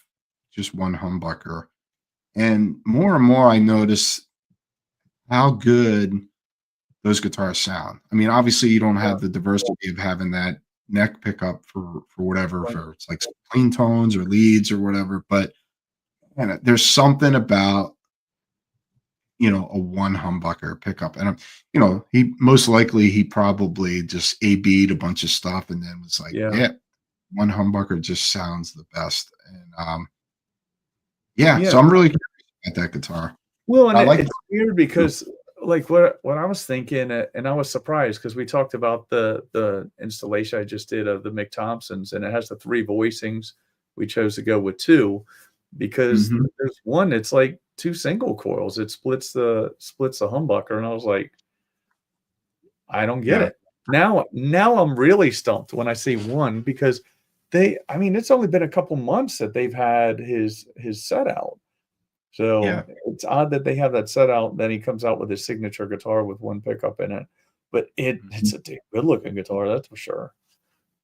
just 1 humbucker, And more I notice how good those guitars sound. I mean, obviously you don't have the diversity of having that neck pickup for whatever, Right. for it's like clean tones or leads or whatever, but man, there's something about, you know, a one humbucker pickup. And he most likely he probably just AB'd a bunch of stuff and then was like, Yeah. yeah, one humbucker just sounds the best. And yeah, so I'm really curious about that guitar. Well, and I like it's weird because like what I was thinking, and I was surprised because we talked about the installation I just did of the Mick Thompsons, and it has the 3 voicings. We chose to go with 2 because there's one, it's like 2 single coils. It splits the humbucker, and I was like, I don't get it. Now I'm really stumped when I see one because I mean, it's only been a couple months that they've had his set out. So it's odd that they have that set out. Then he comes out with his signature guitar with 1 pickup in it. But it's a good looking guitar, that's for sure.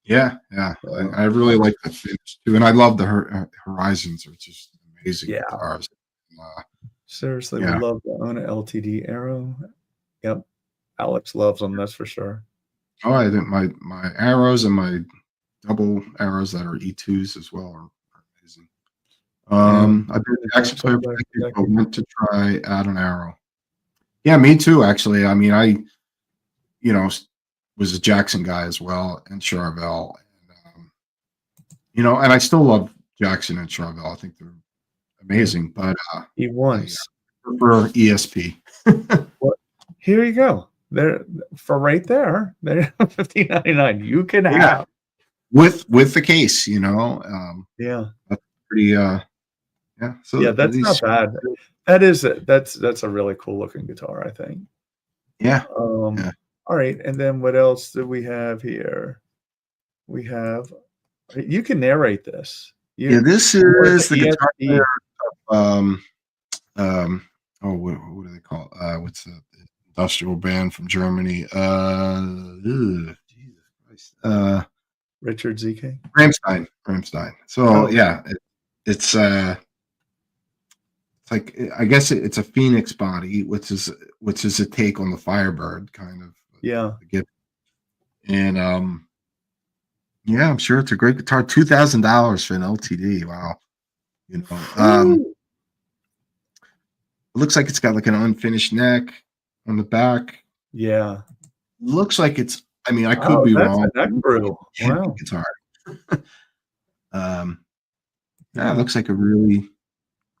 Yeah. I really like the finish too, and I love the Horizons are just amazing guitars. Seriously, we love to own an LTD Arrow. Yep, Alex loves them, that's for sure. Oh, I think my arrows and my double arrows that are E2s as well are amazing. I've been an Jackson player for decades, but went to try out an Arrow. Yeah, me too, actually. I mean, I was a Jackson guy as well, and Charvel. And, and I still love Jackson and Charvel. I think they're amazing, but he wants I prefer ESP. Well, here you go. There for right there. There, $15.99. You can have with the case. That's pretty. So that's not bad. That is that's a really cool looking guitar, I think. Yeah. All right, and then what else do we have here? We have. You can narrate this. This is the guitar player. What do they call it? What's the industrial band from Germany? Jesus Christ. Richard ZK. Ramstein. So it's like, I guess it's a Phoenix body, which is a take on the Firebird kind of. And I'm sure it's a great guitar. $2,000 for an LTD. Wow. It looks like it's got like an unfinished neck on the back. Yeah. Looks like it's, I mean, I could be wrong. Wow. Guitar. It looks like a really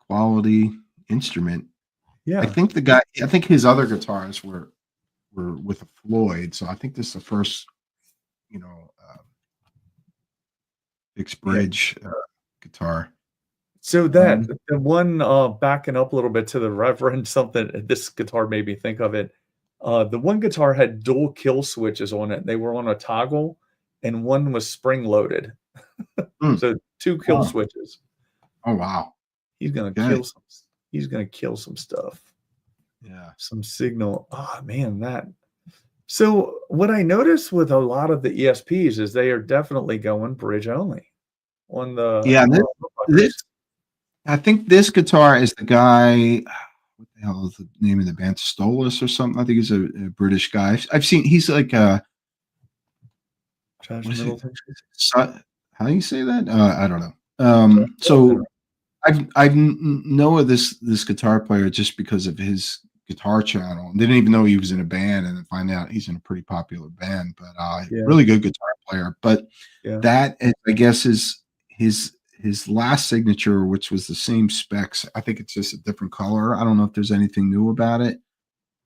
quality instrument. Yeah. I think his other guitars were with a Floyd. So I think this is the first, fixed bridge guitar. So that the one backing up a little bit to the Reverend, something this guitar made me think of it. The one guitar had dual kill switches on it. They were on a toggle, and one was spring loaded. So 2 kill switches. Oh wow! He's gonna kill some. He's gonna kill some stuff. Yeah, some signal. Oh man, that. So what I noticed with a lot of the ESPs is they are definitely going bridge only on the. This I think this guitar is the guy. What the hell is the name of the band? Stolas or something? I think he's a British guy. I've seen. He's like a. How do you say that? I don't know. So I know of this guitar player just because of his guitar channel. Didn't even know he was in a band, and then find out he's in a pretty popular band. But really good guitar player. But that, I guess, is his last signature, which was the same specs. I think it's just a different color. I don't know if there's anything new about it.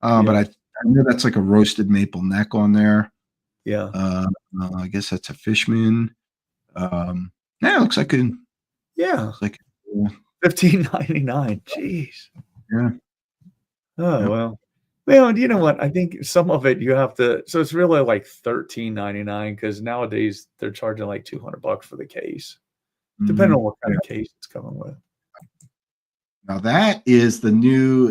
But I know that's like a roasted maple neck on there. Yeah. I guess that's a Fishman. It looks like a. Yeah. Looks like $15.99. Jeez. Yeah. Oh well. Well, you know what? I think some of it you have to. So it's really like $13.99 because nowadays they're charging like $200 for the case, depending on what kind of case it's coming with. Now that is the new.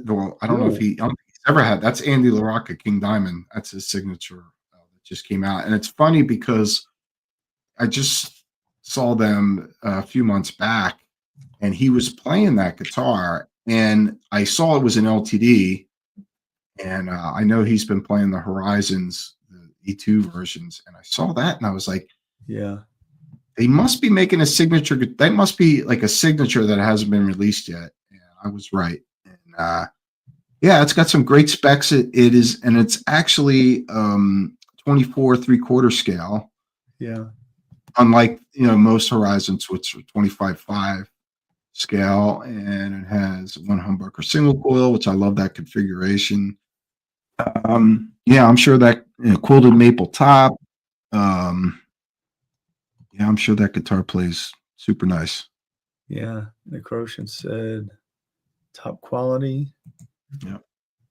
Well, I don't know if he's ever had. That's Andy LaRocca, King Diamond. That's his signature that just came out, and it's funny because I just saw them a few months back, and he was playing that guitar, and I saw it was an LTD, and I know he's been playing the Horizons, the E2 versions, and I saw that, and I was like, yeah, they must be making a signature. That must be like a signature that hasn't been released yet. And I was right. And yeah, it's got some great specs. It is, and it's actually 24 3/4 scale. yeah, Unlike most Horizons, which are 25/5 scale, and it has one humbucker single coil, which I love that configuration. Yeah, I'm sure that quilted maple top. Yeah, I'm sure that guitar plays super nice. yeah. The Croatian said top quality. Yeah.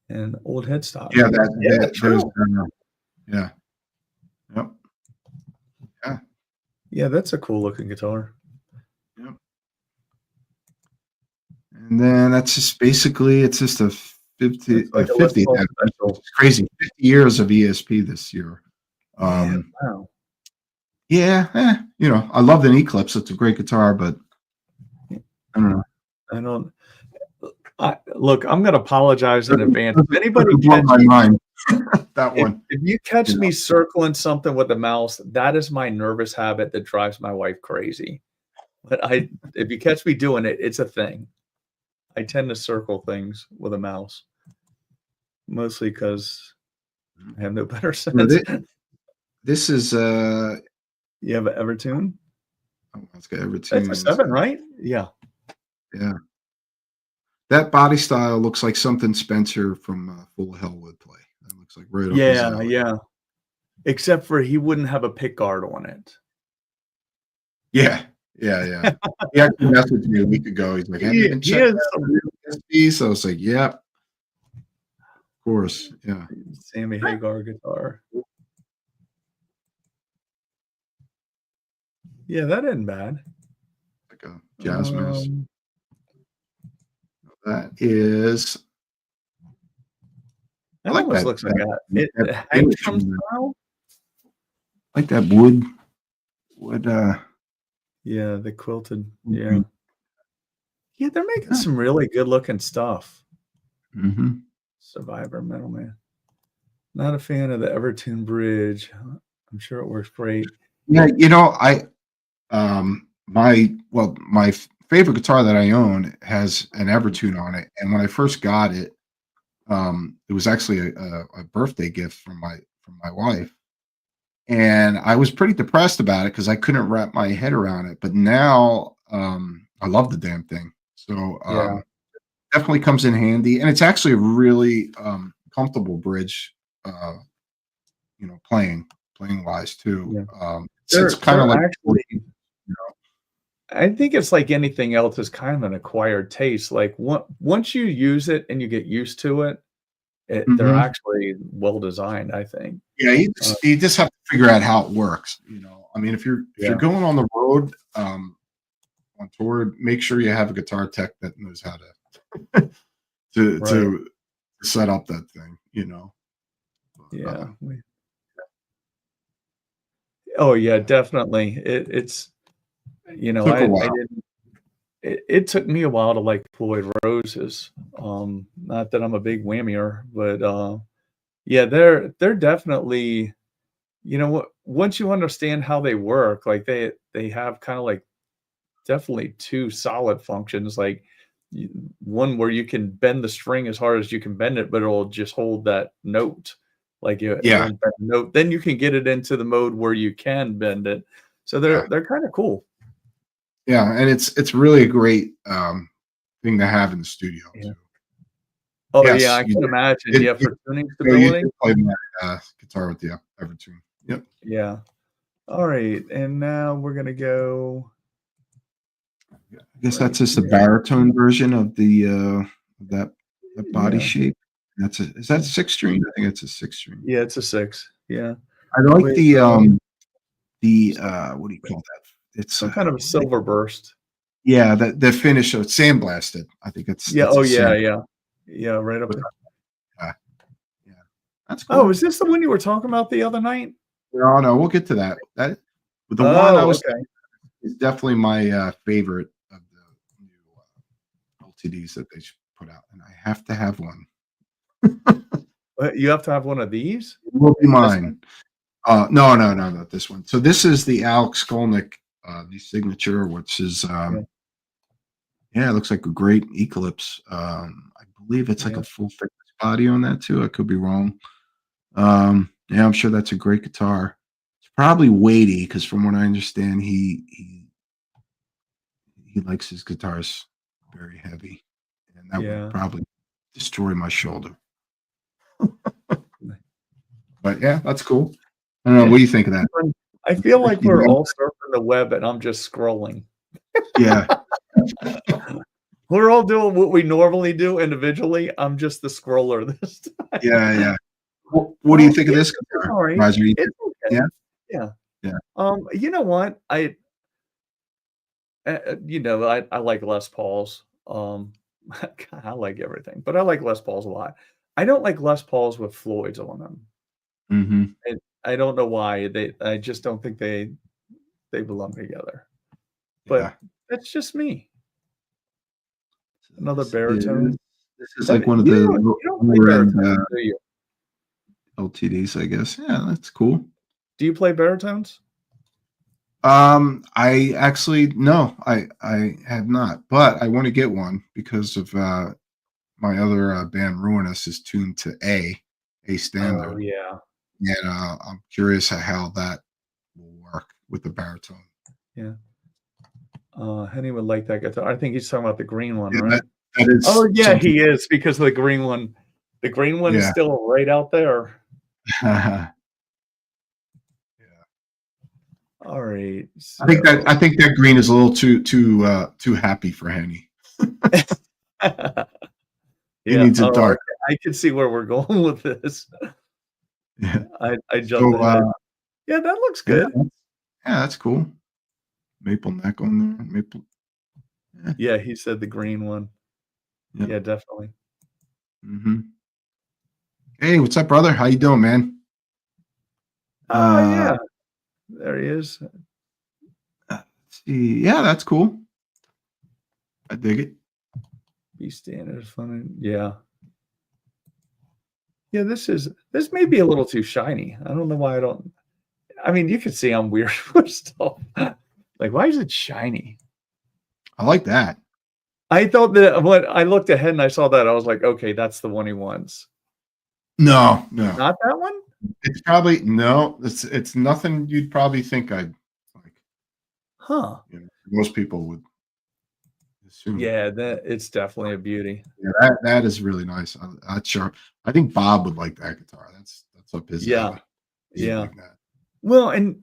And old headstock. Yeah, true. Yeah. Yep. Yeah. Yeah, that's a cool looking guitar. Yep. And then that's just basically, it's just a 50. Like a 50. It's crazy. 50 years of ESP this year. Wow. Yeah, I love an Eclipse. It's a great guitar, but I don't know. Look, I'm going to apologize in advance. If anybody catches my mind, that one. If you catch me circling something with a mouse, that is my nervous habit that drives my wife crazy. But if you catch me doing it, it's a thing. I tend to circle things with a mouse, mostly because I have no better sense. This is you have an Evertune? Oh, it's got Evertune. That's a 7, right? Yeah. Yeah. That body style looks like something Spencer from Full Hell would play. That looks like right up his alley. Yeah. Except for he wouldn't have a pick guard on it. Yeah. He actually messaged me a week ago. He's like, have you been checking out ESP? So I was like, yep. Of course. Yeah. Sammy Hagar guitar. Yeah, that isn't bad. Like a jazz mask. That is. That almost looks like it hangs from style. Like that wood. Yeah, the quilted. Yeah. Yeah, they're making some really good looking stuff. Mm-hmm. Survivor Metalman. Not a fan of the Evertune bridge. I'm sure it works great. Yeah, my favorite guitar that I own has an Evertune on it, and when I first got it, it was actually a birthday gift from my wife, and I was pretty depressed about it because I couldn't wrap my head around it. But now I love the damn thing, so definitely comes in handy, and it's actually a really comfortable bridge, playing wise too. Yeah. It's kind of like actually, I think it's like anything else is kind of an acquired taste. Like once you use it and you get used to it, they're actually well designed, I think. Yeah, you just have to figure out how it works. I mean, if you're going on the road on tour, make sure you have a guitar tech that knows how to set up that thing. Yeah. Oh yeah, definitely. It's it took me a while to like Floyd Roses. Not that I'm a big whammier, but yeah, they're definitely, once you understand how they work, like they have kind of like definitely two solid functions, like one where you can bend the string as hard as you can bend it, but it'll just hold that note. Like note, then you can get it into the mode where you can bend it. So they're kind of cool. Yeah, and it's really a great thing to have in the studio. Yeah. Too. Oh yeah, I can imagine. For tuning stability. You play my guitar with the Evertune. Yep. Yeah. All right, and now we're gonna go. I guess that's just the baritone version of the that body shape. Is that a 6-string? I think it's a 6-string. Yeah, it's a 6. Yeah. I like the what do you call that? It's some kind of a silver burst. Yeah, the finish of sandblasted. I think it's yeah, right up there. Yeah. That's cool. Oh, is this the one you were talking about the other night? No, we'll get to that. The one I was is definitely my favorite of the new LTDs that they should put out, and I have to have one. You have to have one of these? It will be mine. No, not this one. So this is the Alex Skolnick, the signature, which is yeah, it looks like a great Eclipse. I believe it's like a full thickness body on that too. I could be wrong. Yeah, I'm sure that's a great guitar. It's probably weighty because from what I understand, he likes his guitars very heavy, and that would probably destroy my shoulder. But yeah, that's cool. I don't know. What do you think of that? I feel like we're all surfing the web and I'm just scrolling. Yeah. We're all doing what we normally do individually. I'm just the scroller this time. Yeah. What do you think of this guitar? Right. It's okay. Yeah. You know what? I like Les Pauls. I like everything, but I like Les Pauls a lot. I don't like Les Pauls with Floyds on them. Mm-hmm. I don't know why. I just don't think they belong together. But that's just me. Another baritone. This is like one of the LTDs, I guess. Yeah, that's cool. Do you play baritones? I actually no, I have not, but I want to get one because of my other band Ruinous is tuned to A standard. Oh yeah. And I'm curious how that will work with the baritone. Yeah. Henny would like that guitar. I think he's talking about the green one, right? That is. Oh yeah, he is, because of the green one. The green one is still right out there. All right. So. I think that green is a little too happy for Henny. He needs it dark. I can see where we're going with this. Yeah. I jumped ahead. Yeah, that looks good. Yeah, that's cool. Maple neck on there. Maple. Yeah, he said the green one. Yeah, definitely. Mm-hmm. Hey, what's up, brother? How you doing, man? Yeah. There he is. Let's see. Yeah, that's cool. I dig it. Be standard funny. Yeah. Yeah, this may be a little too shiny. I don't know why I mean, you can see I'm weird with stuff. Like, why is it shiny? I like that. I thought that when I looked ahead and I saw that, I was like, okay, that's the one he wants. No. Not that one? It's probably no. It's nothing you'd probably think I'd like. Huh. You know, most people would assume. Yeah, it's definitely a beauty. Yeah, that is really nice. That's sharp. I think Bob would like that guitar. That's up his alley. Yeah. Like that. Well, and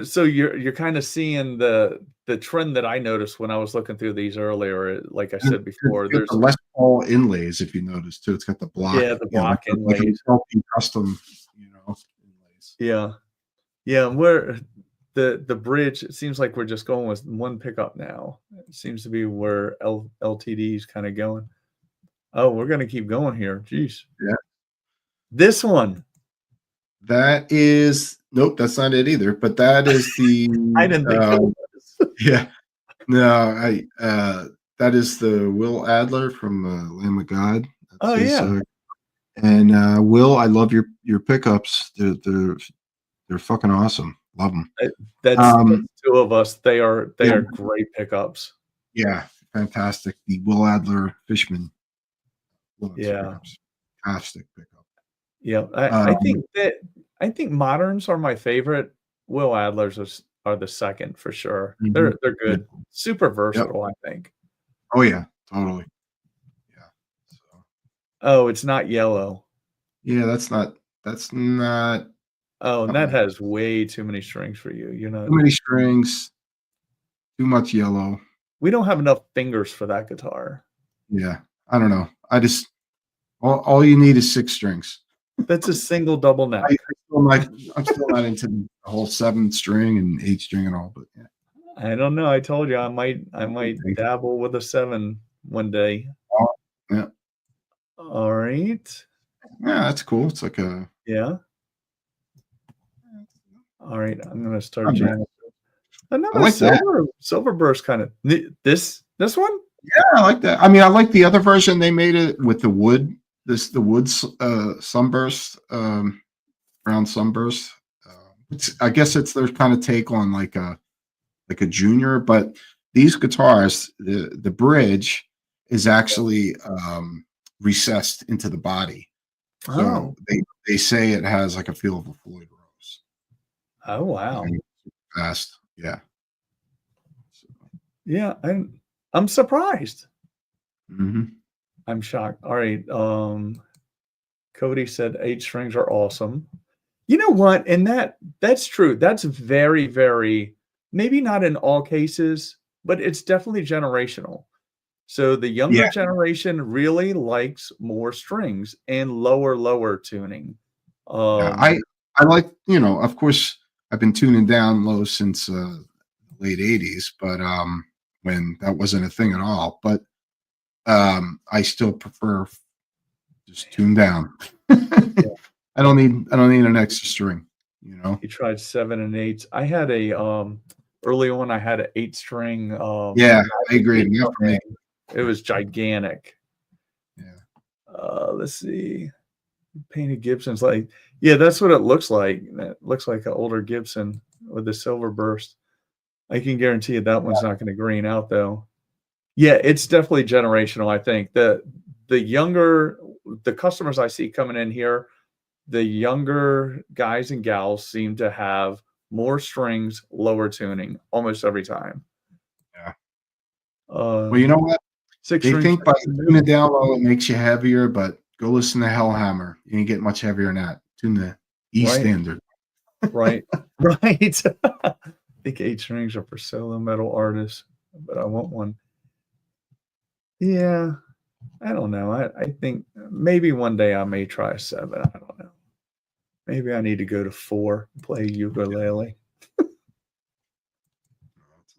so you're kind of seeing the trend that I noticed when I was looking through these earlier. Like I said before, there's the Les Paul inlays, if you notice too. It's got the block. Yeah, the block inlays. Like custom, inlays. Yeah. Where the bridge, it seems like we're just going with one pickup now. It seems to be where LTD is kind of going. Oh, we're gonna keep going here. Jeez. Yeah. This one. That is nope. That's not it either. But that is the. I didn't think that was. Yeah. No, that is the Will Adler from Lamb of God. That's his, and Will, I love your pickups. They're fucking awesome. Love them. That's two of us. They are great pickups. Yeah, fantastic. The Will Adler Fishman. Pickups. Fantastic pickup. Yeah, I think moderns are my favorite. Will Adlers are the second for sure. Mm-hmm. They're good, super versatile. I think. Oh yeah, totally. Yeah. So. Oh, it's not yellow. Yeah, that's not. Oh, and that has way too many strings for you. Too many strings. Too much yellow. We don't have enough fingers for that guitar. Yeah, I don't know. All you need is 6 strings. That's a single double neck. I'm still not into the whole 7 string and 8 string and all, but yeah. I don't know. I told you I might dabble with a 7 one day. Oh, yeah. All right. Yeah, that's cool. It's like a All right, I'm gonna start jamming. Another like silver burst kind of this one. Yeah, I like that. I mean, I like the other version they made it with the wood. The wood sunburst, round sunburst. I guess it's their kind of take on like a junior, but these guitars, the bridge is actually recessed into the body. So Oh, they say it has like a feel of a Floyd Rose. oh wow. Fast, yeah. So, Yeah, I'm surprised. mhm. I'm shocked. All right. Cody said 8 strings are awesome. You know what? And that's true. That's very, very, maybe not in all cases, but it's definitely generational. So the younger Yeah, generation really likes more strings and lower tuning. yeah. Um, I like, of course, I've been tuning down low since late 80s, but when that wasn't a thing at all. But I still prefer just tune down. yeah, I don't need an extra string, he tried 7 and 8s. I had early on I had an 8-string Yeah, I Magic agree. Key Not for me. It was gigantic. Yeah. Let's see. Painted Gibson's like, yeah, that's what it looks like. It looks like an older Gibson with a silver burst. I can guarantee you that one's not going to green out though. Yeah, it's definitely generational. I think the customers I see coming in here, the younger guys and gals seem to have more strings, lower tuning almost every time. Yeah. Uh, Well, you know what? 6 They strings. think by tuning it down low, it makes you heavier, but go listen to Hellhammer. You ain't get much heavier than that. Tune the E Right. standard. Right. Right. I think 8 strings are for solo metal artists, but I want one. Yeah. I don't know. I think maybe one day I may try a 7. I don't know. Maybe I need to go to 4, play ukulele. That's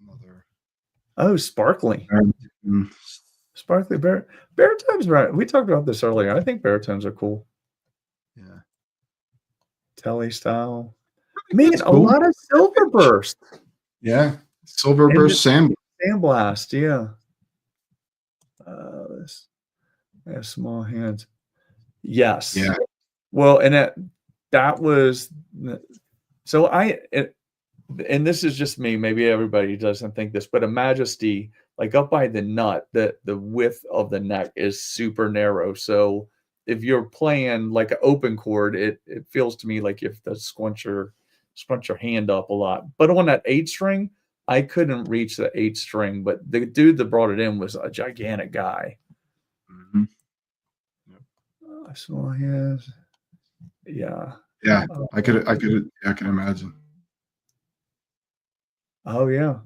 another. Oh, sparkly. Mm, Sparkly baritones, right? We talked about this earlier. I think baritones are cool. Yeah. Telly style. Man, That's a cool. lot of silver burst. Yeah. Silver And burst sand. Sandblast, yeah. I have small hands. Yes. Yeah. Well, and that was so and this is just me. Maybe everybody doesn't think this, but a Majesty, like up by the nut, the width of the neck is super narrow. So if you're playing like an open chord, it feels to me like you have to scrunch your hand up a lot. But on that 8-string, I couldn't reach the 8-string. But the dude that brought it in was a gigantic guy. Mhm. Small hands. Yeah. Yeah. I can imagine. Oh yeah.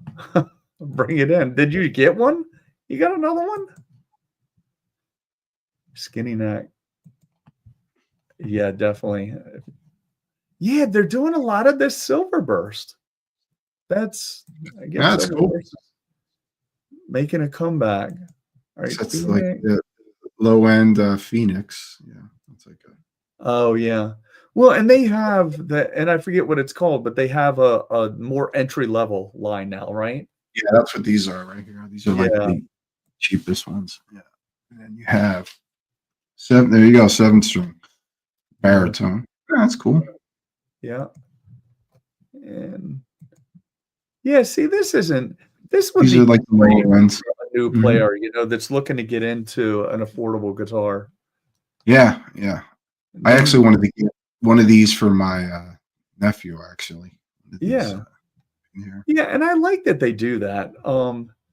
Bring it in. Did you get one? You got another one? Skinny neck. Yeah, definitely. Yeah, they're doing a lot of this silver burst. That's I guess Yeah, that's silver cool. burst is making a comeback. All right, That's like Phoenix. the low end Phoenix. Yeah. That's like a. Oh yeah. Well, and they have and I forget what it's called, but they have a more entry level line now, right? Yeah, that's what these are right here. These are like Yeah. the cheapest ones. Yeah. And then you have 7. There you go. 7-string baritone. Yeah, that's cool. Yeah. And yeah, see, this would These be are like the great lower ones. for a new Mhm. player, that's looking to get into an affordable guitar. Yeah, yeah. I actually wanted to get one of these for my nephew. Actually, Yeah. Here. Yeah, and I like that they do that.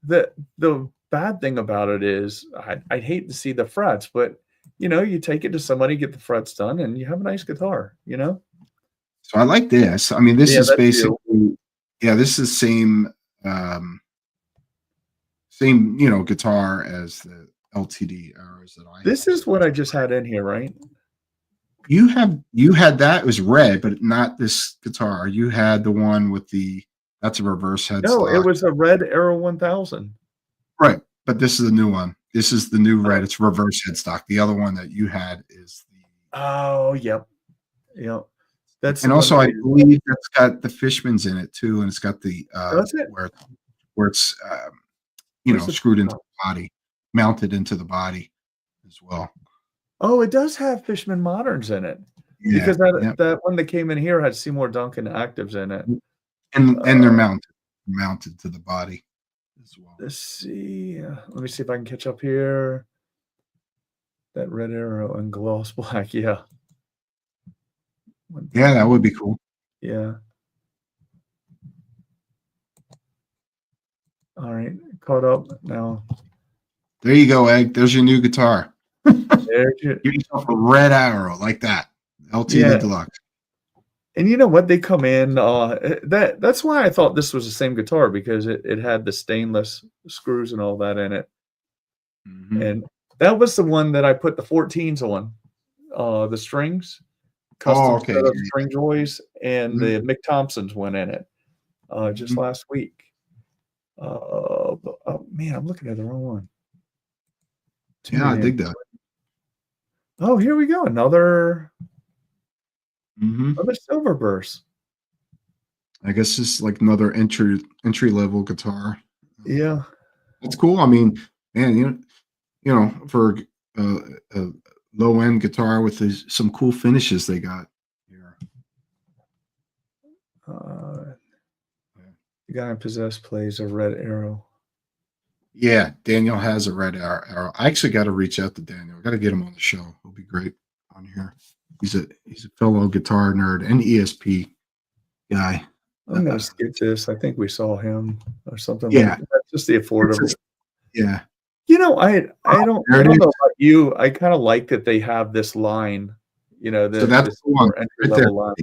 The bad thing about it is I'd hate to see the frets, but you take it to somebody, get the frets done, and you have a nice guitar. So I like this. I mean, this Yeah, is that's basically, this is same guitar as the LTD arrows that I This have. is what I just had in here, right? You had that. It was red, but not this guitar. You had the one with that's a reverse headstock. No, it was a red Arrow 1000. Right, but this is the new one. This is the new red. It's reverse headstock. The other one that you had is the. Oh, yep. That's And also, I believe that's got the Fishman's in it too, and it's got the Does it? where it's screwed into the body. mounted into the body as well. Oh, it does have Fishman Moderns in it. Yeah, Because yeah. that one that came in here had Seymour Duncan actives in it. And they're mounted to the body as well. Let's see. Let me see if I can catch up here. That red arrow and gloss black. Yeah. Yeah, that would be cool. Yeah. All right. Caught up now. There you go, Egg. There's your new guitar. There's your, Give yourself a red arrow like that. LTD Deluxe. And you know what? They come in. That's why I thought this was the same guitar, because it had the stainless screws and all that in it. Mm-hmm. And that was the one that I put the 14s on. The strings, custom set of string joys, and the Mick Thompsons went in it just last week. Oh man, I'm looking at the wrong one. I dig that. Oh, here we go. Another silver burst. I guess it's like another entry level guitar. Yeah, it's cool. I mean, man, you know, for a low end guitar with some cool finishes they got here. The guy in Possessed plays a red arrow. Yeah, Daniel has a red arrow. I actually got to reach out to Daniel. I got to get him on the show. It'll be great on here. He's a fellow guitar nerd and ESP guy. I'm gonna skip this. I think we saw him or something. Yeah, like that. That's just the affordable. Yeah. You know, I don't know about you. I kind of like that they have this line. You know, so that's the one entry level line.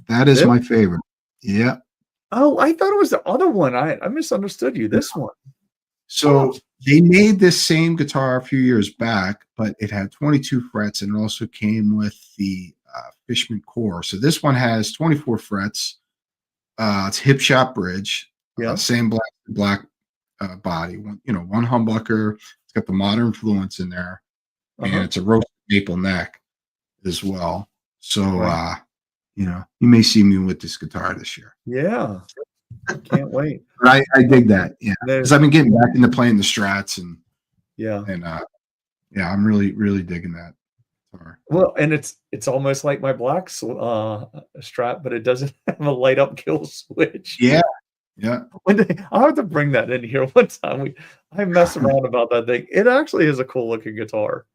That is my favorite. Yeah. Oh, I thought it was the other one. I misunderstood you. This one. So they made this same guitar a few years back, but it had 22 frets and it also came with the Fishman core. So this one has 24 frets. It's hip shot bridge. Same black body. One humbucker. It's got the modern influence in there, and it's a roasted maple neck as well. So you may see me with this guitar this year. Yeah. Can't wait. But I dig that, because I've been getting back into playing the Strats, and I'm really digging that guitar. Well, and it's almost like my black Strat, but it doesn't have a light up kill switch. Yeah. I'll have to bring that in here one time. I mess around about that thing. It actually is a cool looking guitar.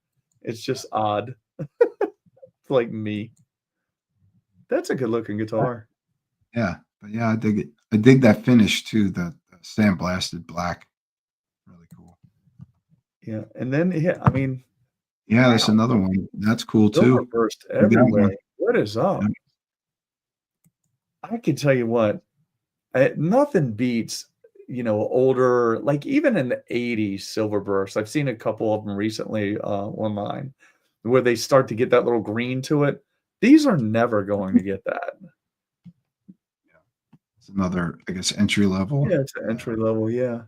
It's just odd. It's like me. That's a good looking guitar. Yeah, but I dig it. I dig that finish too. The sandblasted black, really cool. Yeah, and then there's another one that's cool too. Burst everywhere. What is up? Yeah. I can tell you what, nothing beats older, like even in the 80s silver burst. I've seen a couple of them recently online where they start to get that little green to it. These are never going to get that. It's another, I guess, entry level. Yeah, it's an entry level, yeah.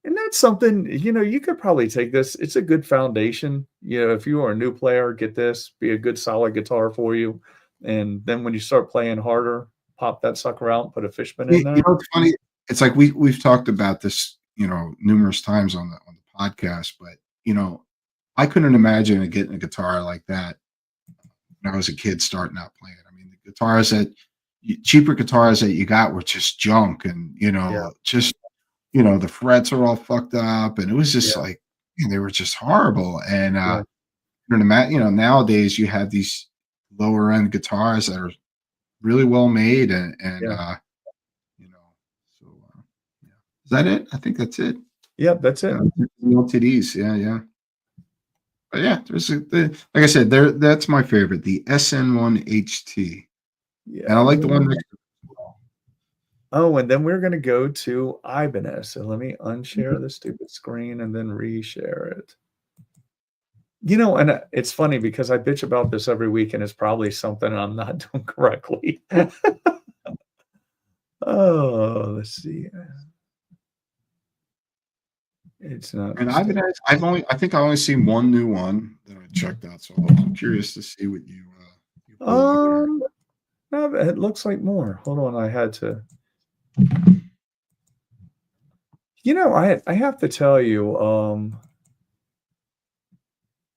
And that's something, you could probably take this. It's a good foundation. If you are a new player, get this, be a good solid guitar for you. And then when you start playing harder, pop that sucker out, put a Fishman in there. It's funny. It's like we've talked about this, numerous times on the podcast, but I couldn't imagine getting a guitar like that when I was a kid starting out playing. I mean, the cheaper guitars that you got were just junk, and the frets are all fucked up, and it was just like they were just horrible. And nowadays you have these lower end guitars that are really well made, and is that it? I think that's it. Yeah, that's it. LTDs, yeah. But there's like I said, that's my favorite, the SN1 HT. Yeah, and I like the one next to it as well. Oh, and then we're going to go to Ibanez. So let me unshare the stupid screen and then reshare it. And it's funny because I bitch about this every week, and it's probably something I'm not doing correctly. Oh, let's see. It's not. And Ibanez, I think I only seen one new one that I checked out, so I'm curious to see what you. No, it looks like more. Hold on, I had to. I have to tell you,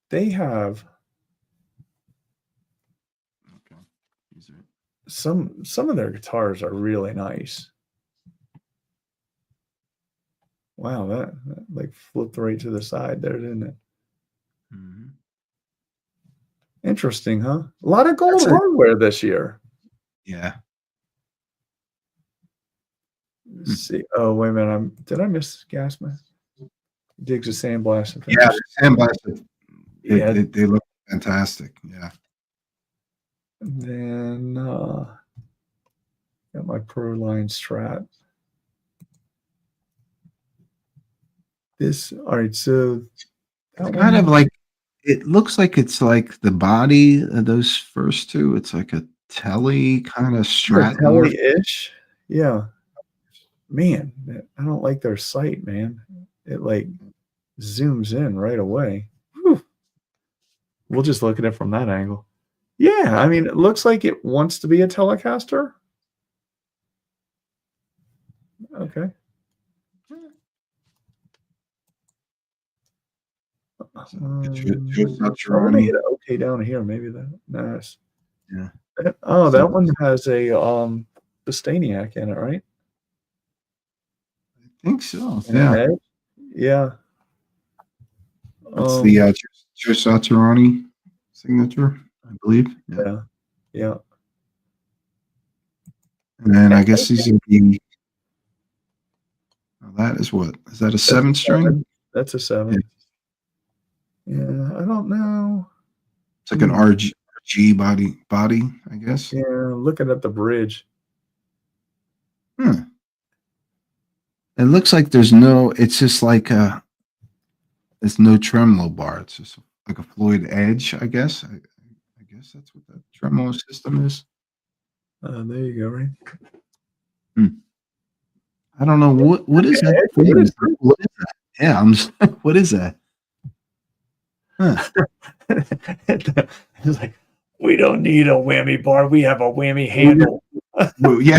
they have Okay. These are, some of their guitars are really nice. Wow, that like flipped right to the side there, didn't it? mhm. Interesting, huh? A lot of gold That's a hardware this year. yeah. Let's Hmm. see. Oh, wait a minute. Did I miss gas mask? Digs a sandblast and Yeah, finish. the sandblasted. Yeah. They look fantastic. Yeah. And then got my Pro Line Strat. This all right, so It's that kind of one like it looks like it's like the body of those first two. It's like a telly kind of strat morph. Telly-ish. Yeah. Man, I don't like their sight, man. It like zooms in right away. Whew. We'll just look at it from that angle. Yeah, I mean, it looks like it wants to be a Telecaster. Okay. Joe I want to hit Satriani. it okay down here. Maybe that. Nice. Yeah. Oh, So that one has a Bustaniac in it, right? I think so. An Yeah. edge? Yeah. That's the Um, Joe Satriani signature, I believe. Yeah. yeah. Yeah. And then I And guess these are the that is what? Is that a that's a 7 string? 7. That's a Yeah. 7. Yeah, I don't know. It's like an RG body, I guess. Yeah, looking at the bridge. Hmm. It looks like it's just like there's no tremolo bar. It's just like a Floyd Edge, I guess. I guess that's what that tremolo system is. There you go, right? Hmm. I don't know what is that Edge? What thing? is this? What is that? Yeah, I'm just like, what is that? Huh. It's like, we don't need a whammy bar. We have a whammy handle. Well, yeah.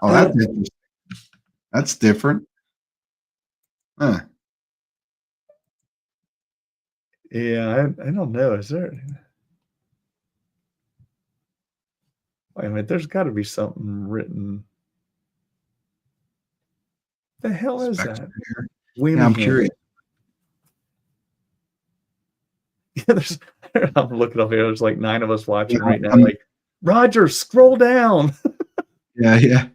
Oh, that's interesting. That's different. Huh. Yeah, I don't know. Is there? Wait a minute. There's got to be something written. The hell is Specs that? here. Whammy Yeah, I'm handle. curious. Yeah, there's. I'm looking up here. There's like 9 of us watching Yeah, right now. Like, Roger, scroll down. yeah.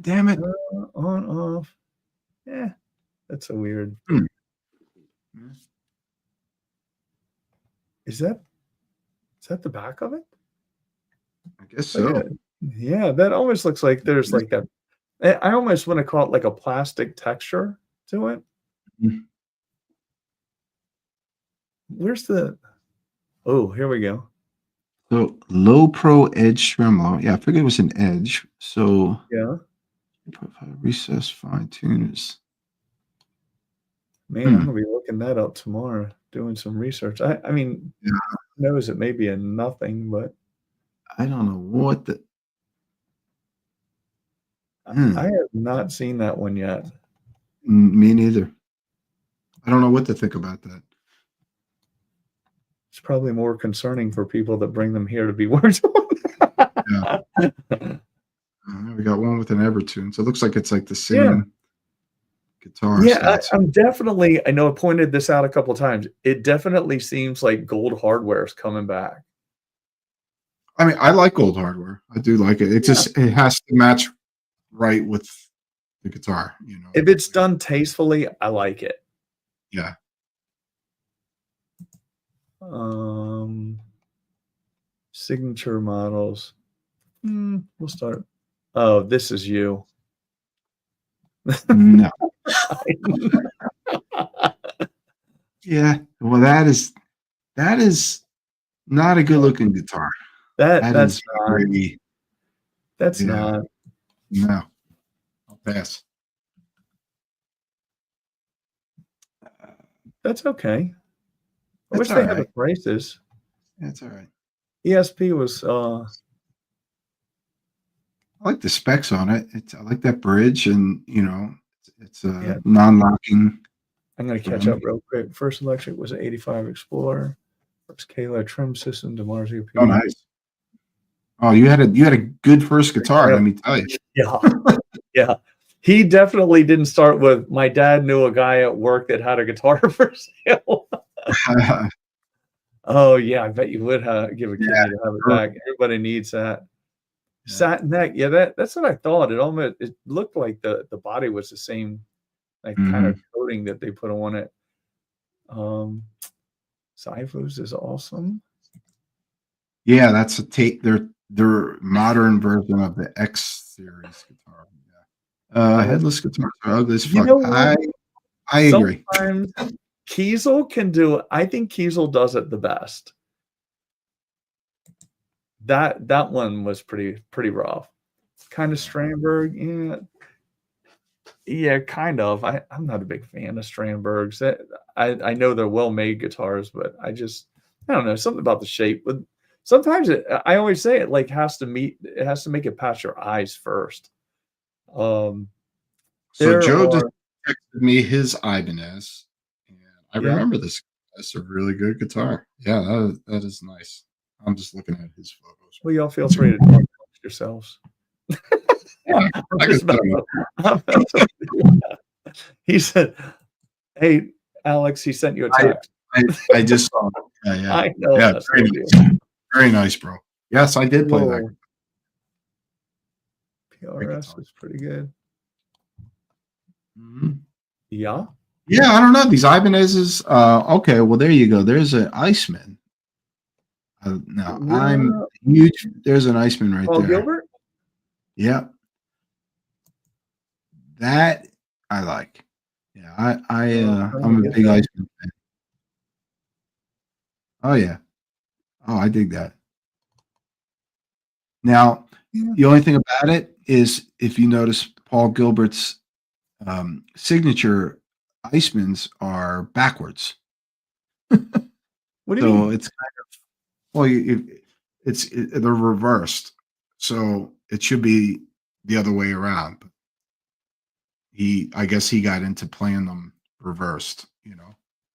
Damn it. On, off. Yeah, that's a weird. Hmm. Is that the back of it? I guess Like so. yeah, that almost looks like there's like a. I almost want to call it like a plastic texture to it. Mhm. Where's the? Oh, here we go. So low pro edge tremolo. Yeah, I figured it was an edge. So Yeah, recess fine tuners. man, I'm gonna be looking that up tomorrow, doing some research. I mean, Yeah. who knows, it may be a nothing, but I don't know what the I have not seen that one yet. me neither. I don't know what to think about that. It's probably more concerning for people that bring them here to be worked on. Yeah. We got one with an Evertune. So it looks like it's like the same guitar. Yeah, I'm definitely. I know I pointed this out a couple of times. It definitely seems like gold hardware is coming back. I mean, I like gold hardware. I do like it. It just it has to match right with the guitar, you know. If it's done tastefully, I like it. Yeah. Signature models. We'll start. Oh, this is you. No. Yeah. Well, that is not a good looking guitar. That's not. Really, That's yeah. not. No. I'll pass. That's okay. I That's wish all they had the right. prices. That's all right. ESP was I like the specs on it. I like that bridge, and you know, it's a non-locking I'm going to catch up real quick. First electric was an 85 Explorer. First Kayla trim system to Mars UP. Oh, nice. Oh, you had a good first guitar, let me tell you. Yeah. Yeah. He definitely didn't start with, my dad knew a guy at work that had a guitar for sale. Oh, yeah. I bet you would give a kidney to have it back. Everybody needs that. Yeah. Satin neck. Yeah, that's what I thought. It looked like the body was the same, like kind of coating that they put on it. Cyphos is awesome. Yeah, that's a tape. Their modern version of the X series guitar. Yeah. Headless guitars are ugly as fuck. I agree. Sometimes Kiesel can do it. I think Kiesel does it the best. That one was pretty rough. Kind of Strandberg, yeah, kind of. I'm not a big fan of Strandbergs. I know they're well-made guitars, but I don't know, something about the shape. But sometimes I always say it has to make it past your eyes first. So Joe just texted me his Ibanez, and I remember this. That's a really good guitar. Yeah, that is nice. I'm just looking at his photos. Well, y'all feel free to talk amongst yourselves. Yeah, he said, "Hey, Alex, he sent you a text." I just saw it. Yeah. I know. Yeah, very nice, bro. Yes, I did play that. PRS is pretty good. Yeah. Yeah, I don't know. These Ibanez's. Okay, well, there you go. There's an Iceman. Now, I'm huge. There's an Iceman right there. Gilbert? Yeah. That I like. Yeah, I'm a big Iceman fan. Oh, yeah. Oh, I dig that. Now, the only thing about it is if you notice Paul Gilbert's signature Icemans are backwards. What do you mean? It's kind of, well, they're reversed. So it should be the other way around. I guess he got into playing them reversed,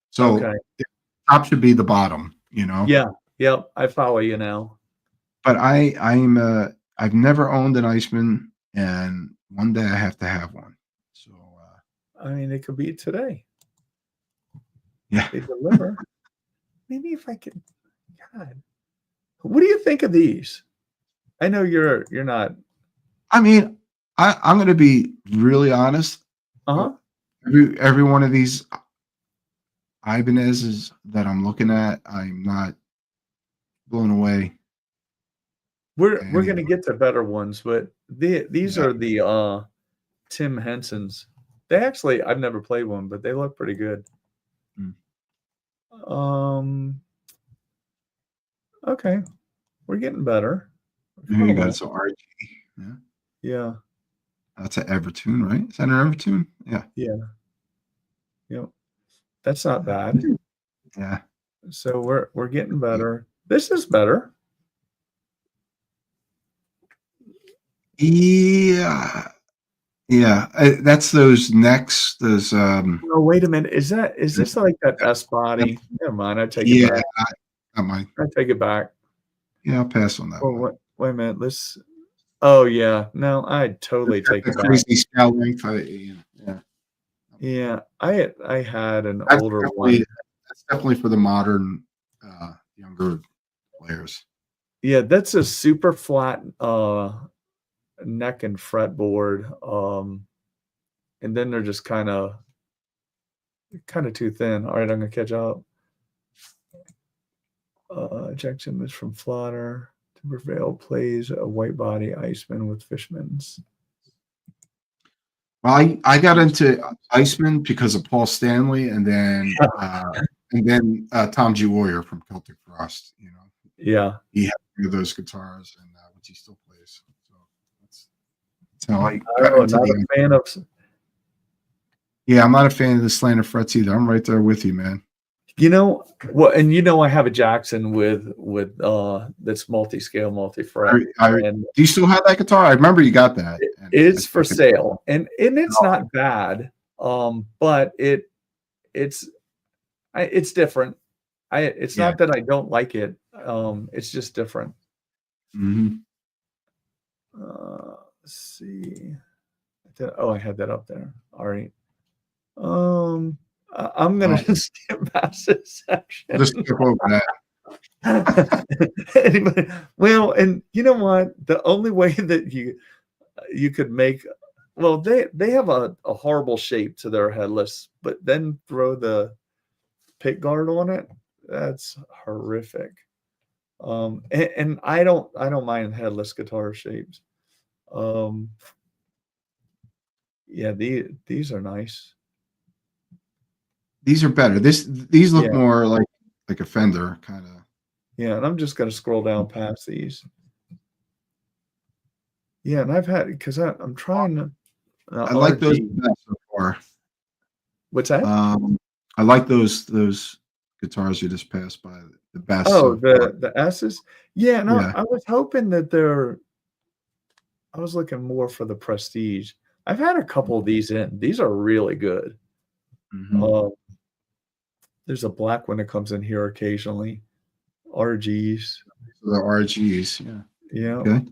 So the top should be the bottom, Yeah. Yep. I follow you now. But I've never owned an Iceman, and one day I have to have one. So I mean, it could be today. Yeah. They deliver. Maybe if I could. God, what do you think of these? I know you're not. I mean, I'm going to be really honest. Every one of these Ibanez's that I'm looking at, I'm not blown away. We're going to get to better ones, but these are the Tim Henson's. They actually, I've never played one, but they look pretty good. Okay, we're getting better. You got some RG. Yeah. That's an Evertune, right? Is that an Evertune? Yeah. Yeah. Yep. That's not bad. Yeah. So we're getting better. This is better. Yeah. Yeah. That's those necks. Those. Oh, wait a minute. Is this like that S body? Never mind. I take it back. I take it back. Yeah, I'll pass on that. Oh, wait a minute. Oh yeah. No, I'd totally take it back. Crazy scale length. Yeah. I had an older one. That's definitely for the modern younger players. Yeah, that's a super flat neck and fretboard. And then they're just kind of too thin. All right, I'm gonna catch up. Ejection is from Flutter to Prevail plays a white body Iceman with Fishmans. Well, I got into Iceman because of Paul Stanley, and then Tom G. Warrior from Celtic Frost. Yeah, he had one of those guitars, and which he still plays. So that's how I got into a fan of. Yeah, I'm not a fan of the slanted frets either. I'm right there with you, man. And I have a Jackson with that's multi-scale, multi-fret. Do you still have that guitar? I remember you got that. It's for sale, and it's not bad. But it's different. It's Yeah. not that I don't like it. It's just different. Mhm. Let's see. I had that up there. All right. I'm gonna skip past this section. Just skip over that. Anyway, well, and you know what? The only way that you could make, well, they have a horrible shape to their headless, but then throw the pick guard on it. That's horrific. And I don't mind headless guitar shapes. Yeah, these are nice. These are better. These look Yeah. more like a Fender kind of. Yeah, and I'm just gonna scroll down past these. Yeah, and I've had, because I'm trying to. I like those RG. best so far. What's that? I like those guitars you just passed by the best. Oh, so far. the S's. Yeah, and Yeah. I was hoping that I was looking more for the Prestige. I've had a couple of these in. These are really good. Mhm. There's a black one that comes in here occasionally. RGs. The RGs, yeah. Yeah. Okay.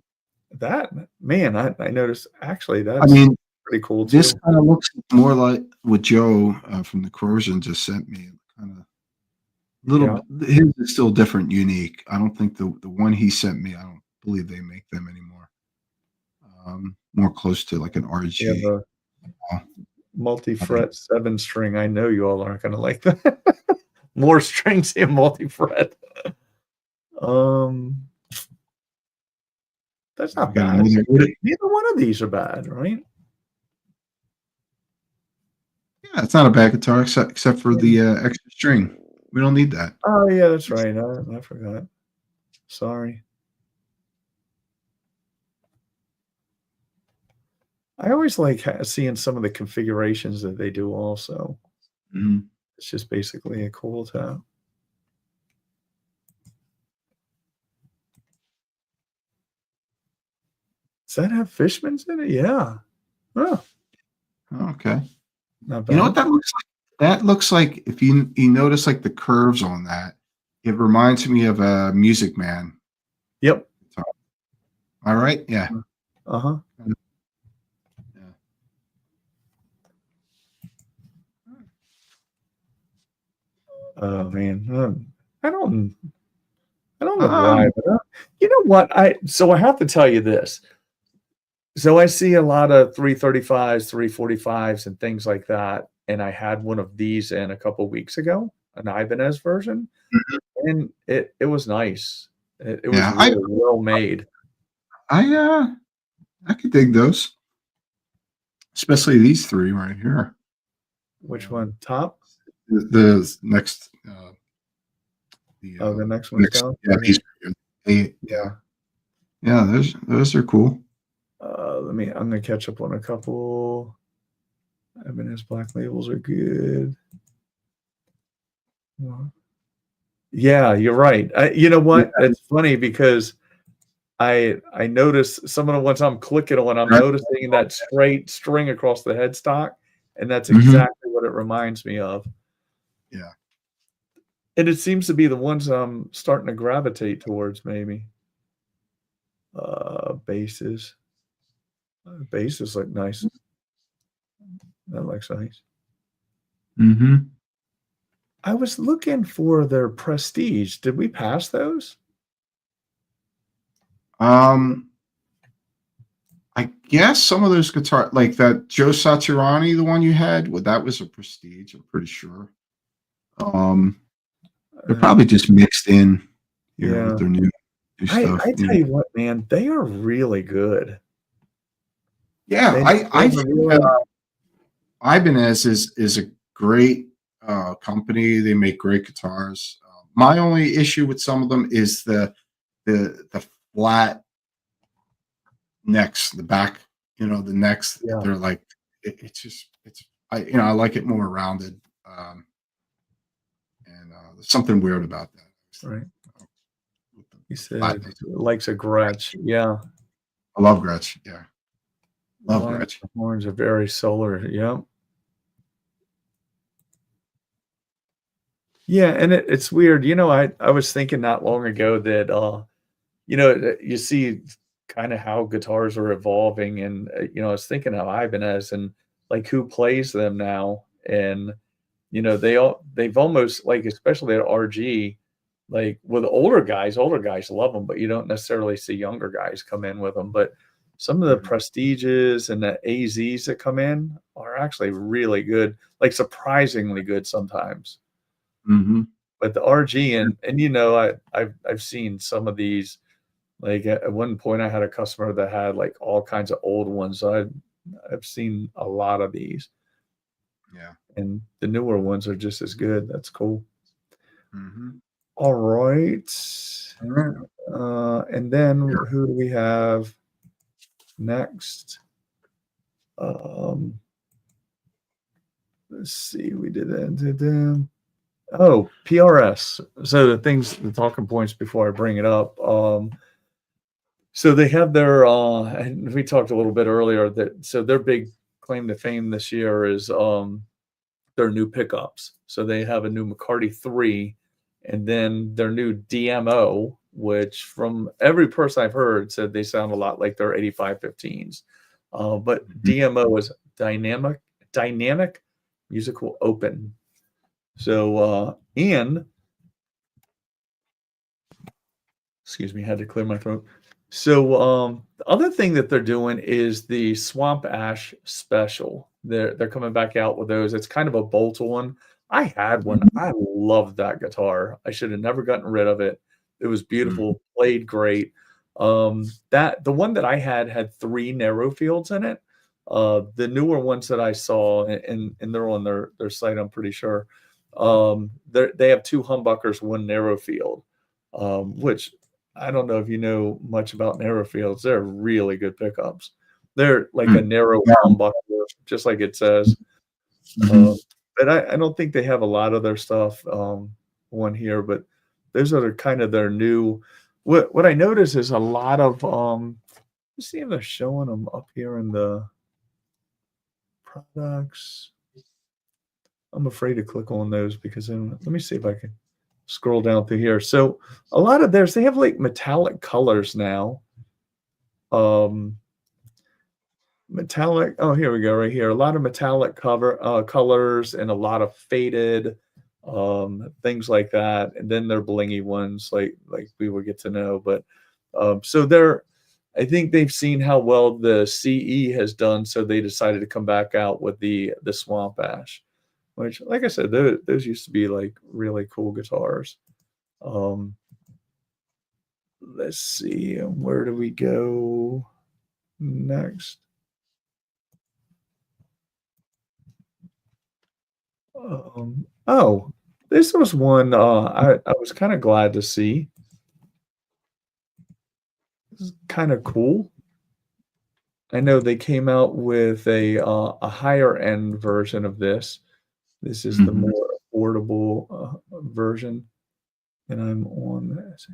That, man, I noticed actually I that's mean, pretty cool this too. kind of looks more like what Joe from the Corgan just sent me. Kind of little. His is still different, unique. I don't think the one he sent me. I don't believe they make them anymore. More close to like an RG. Yeah, the multi-fret 7-string. I know you all aren't gonna like that. More strings in multi-fret. That's not bad. Neither one of these are bad, right? Yeah, it's not a bad guitar except for the extra string. We don't need that. Oh yeah, that's right. I forgot. Sorry. I always like seeing some of the configurations that they do also. Mhm. It's just basically a cool tap. Does that have Fishman's in it? Yeah. Oh, Okay. not bad. You know what that looks like? That looks like, if you notice like the curves on that, it reminds me of a Music Man. Yep. All right. Yeah. Uh-huh. Yeah. Oh man. I don't know why, but you know what? So I have to tell you this. So I see a lot of 335s, 345s, and things like that. And I had one of these in a couple weeks ago, an Ibanez version, and it was nice. It was Yeah, really well made. I could dig those, especially these three right here. Which one? Top? The next. The next one's down. Yeah. Those are cool. I'm gonna catch up on a couple. Ibanez black labels are good. Yeah, you're right. You know what? It's funny because I noticed some of the ones I'm clicking on, I'm noticing that straight string across the headstock, and that's exactly what it reminds me of. Yeah. And it seems to be the ones I'm starting to gravitate towards, maybe. Basses. Basses look nice. That looks nice. I was looking for their Prestige. Did we pass those? I guess some of those guitar, like that Joe Satriani, the one you had, well, that was a Prestige, I'm pretty sure. They're probably just mixed in here with their new stuff. I tell you what, man, they are really good. Yeah, I think Ibanez is a great company. They make great guitars. My only issue with some of them is the flat necks, the back, the necks. Yeah. They're like I like it more rounded. And there's something weird about that. Right. He said likes a Gretsch. Yeah. I love Gretsch. Yeah. Love Gretsch. Horns are very solar. Yep. Yeah, and it's weird. I was thinking not long ago that you see kind of how guitars are evolving, and I was thinking of Ibanez and like who plays them now, and they've almost like, especially at RG, like with older guys love them, but you don't necessarily see younger guys come in with them. But some of the Mhm. prestiges and the AZs that come in are actually really good, like surprisingly good sometimes. Mhm. But the RG, and I've seen some of these. Like at one point, I had a customer that had like all kinds of old ones. So I've seen a lot of these, Yeah. and the newer ones are just as good. That's cool. Mhm. All right. All right. And then Yeah. who do we have next? Um, let's see. We did that. Oh, PRS. So the talking points before I bring it up. So they have their, and we talked a little bit earlier that so their big claim to fame this year is their new pickups. So they have a new McCarty 3, and then their new DMO, which from every person I've heard said they sound a lot like their 8515s. But Mhm. DMO is dynamic musical open. So and excuse me, had to clear my throat. So the other thing that they're doing is the Swamp Ash Special. They're coming back out with those. It's kind of a bolt one. I had one. Mhm. I loved that guitar. I should have never gotten rid of it. It was Mhm. beautiful, played great. That the one that I had 3 narrow fields in it. The newer ones that I saw, and they're on their site, I'm pretty sure. They have 2 humbuckers, 1 narrow field, which I don't know if you know much about narrow fields. They're really good pickups. They're like a Mhm. narrow Yeah. humbucker, just like it says. Uh, Mhm. but I don't think they have a lot of their stuff on here. But those are kind of their new. What I notice is a lot of let's see if they're showing them up here in the products. I'm afraid to click on those because then let me see if I can scroll down through here. So a lot of theirs, they have like metallic colors now. Um, Metallic, oh, here we go, right here. A lot of metallic colors and a lot of faded things like that. And then they're blingy ones like we will get to know. But so they're I think they've seen how well the CE has done, so they decided to come back out with the Swamp Ash, which, like I said, those used to be like really cool guitars. Um, let's see, where do we go next? Oh, this was one I was kind of glad to see. This is kind of cool. I know they came out with a higher end version of this. This is the Mhm. more affordable version, and I'm on this.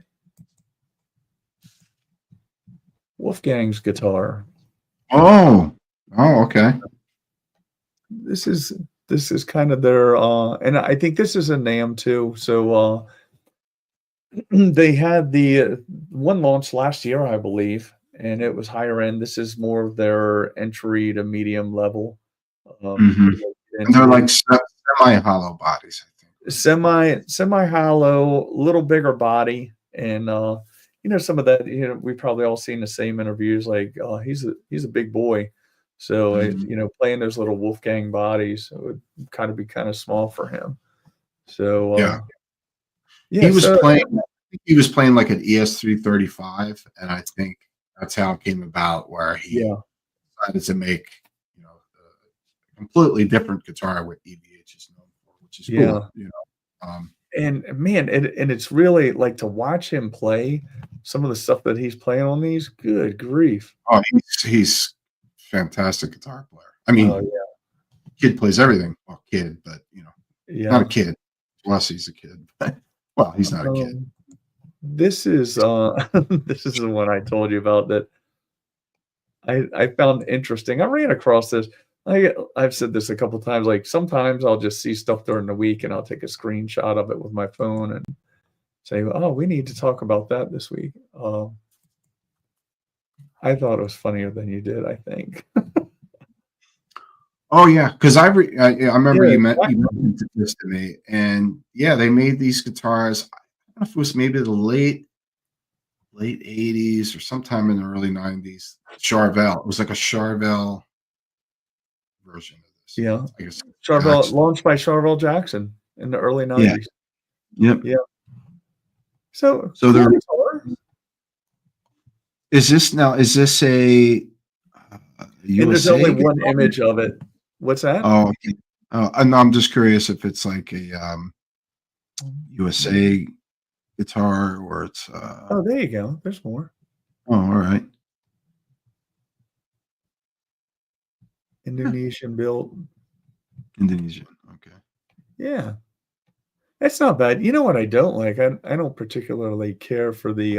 Wolfgang's guitar. Oh. Oh, okay. This is this is kind of their and I think this is a NAMM too. So they had the one launched last year, I believe, and it was higher end. This is more of their entry to medium level. Mhm. That they get And they're into like semi-hollow bodies, I think. semi hollow, little bigger body, and some of that. We probably all seen the same interviews. Like, he's a big boy, so Mhm. playing those little Wolfgang bodies would kind of be kind of small for him. So Yeah. yeah, He was so playing I think he was playing like an ES-335, and I think that's how it came about where he yeah, decided to make, a completely different guitar what EVH is known for, which is yeah. cool. And man, and it's really like to watch him play some of the stuff that he's playing on these. Good grief! Oh, he's fantastic guitar player. I Oh mean, kid plays everything. Well, kid, but not a yeah. kid. Plus, he's a kid. But, well, he's not a kid. Um, this is this is the one I told you about that I found interesting. I ran across this. I've said this a couple times. Like sometimes I'll just see stuff during the week and I'll take a screenshot of it with my phone and say, "Oh, we need to talk about that this week." I thought it was funnier than you did, I think. Oh yeah, because I remember Yeah, you mentioned this to me, and yeah, they made these guitars. I don't know if it was maybe the late '80s or sometime in the early '90s. Charvel. It was like a Charvel version of this. yeah. I guess Charvel Jackson. launched by Charvel Jackson in the early Yeah. 90s. Yep. Yeah. So So cool there guitar. is this now. Is this a And there's only USA one guitar? image of it. What's that? Oh, okay. And I'm just curious if it's like a USA guitar or it's Oh, there you go. There's more. oh, all right. Indonesian built. Indonesian. Okay. Yeah. That's not bad. You know what I don't like? I don't particularly care for the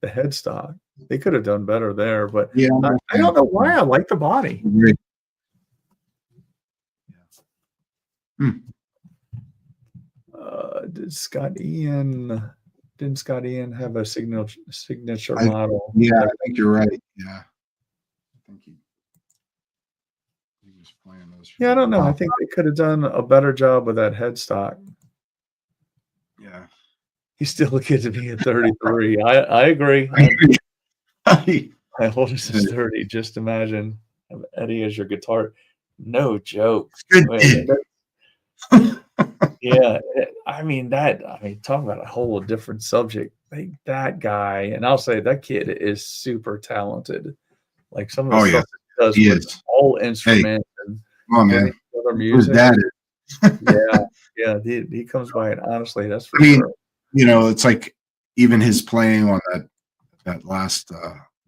headstock. They could have done better there, but Yeah. I don't know why I like the body. Agree. Hmm. Didn't Scott Ian have a signature I- model? Yeah, I think you're right. Yeah. I think he was playing those. Yeah, I don't know. I think they could have done a better job with that headstock. Yeah. He's still a kid to me at 33. I agree. My oldest is 30. Just imagine have Eddie as your guitar. No joke. Good Wait, yeah, I mean, talk about a whole different subject. Like that guy, and I'll say that kid is super talented. Like some of the stuff that he does he with is. all instruments and Come on, man. other Who's music. that? Yeah, he comes by it honestly. That's for I mean, sure. you know, it's like even his playing on that last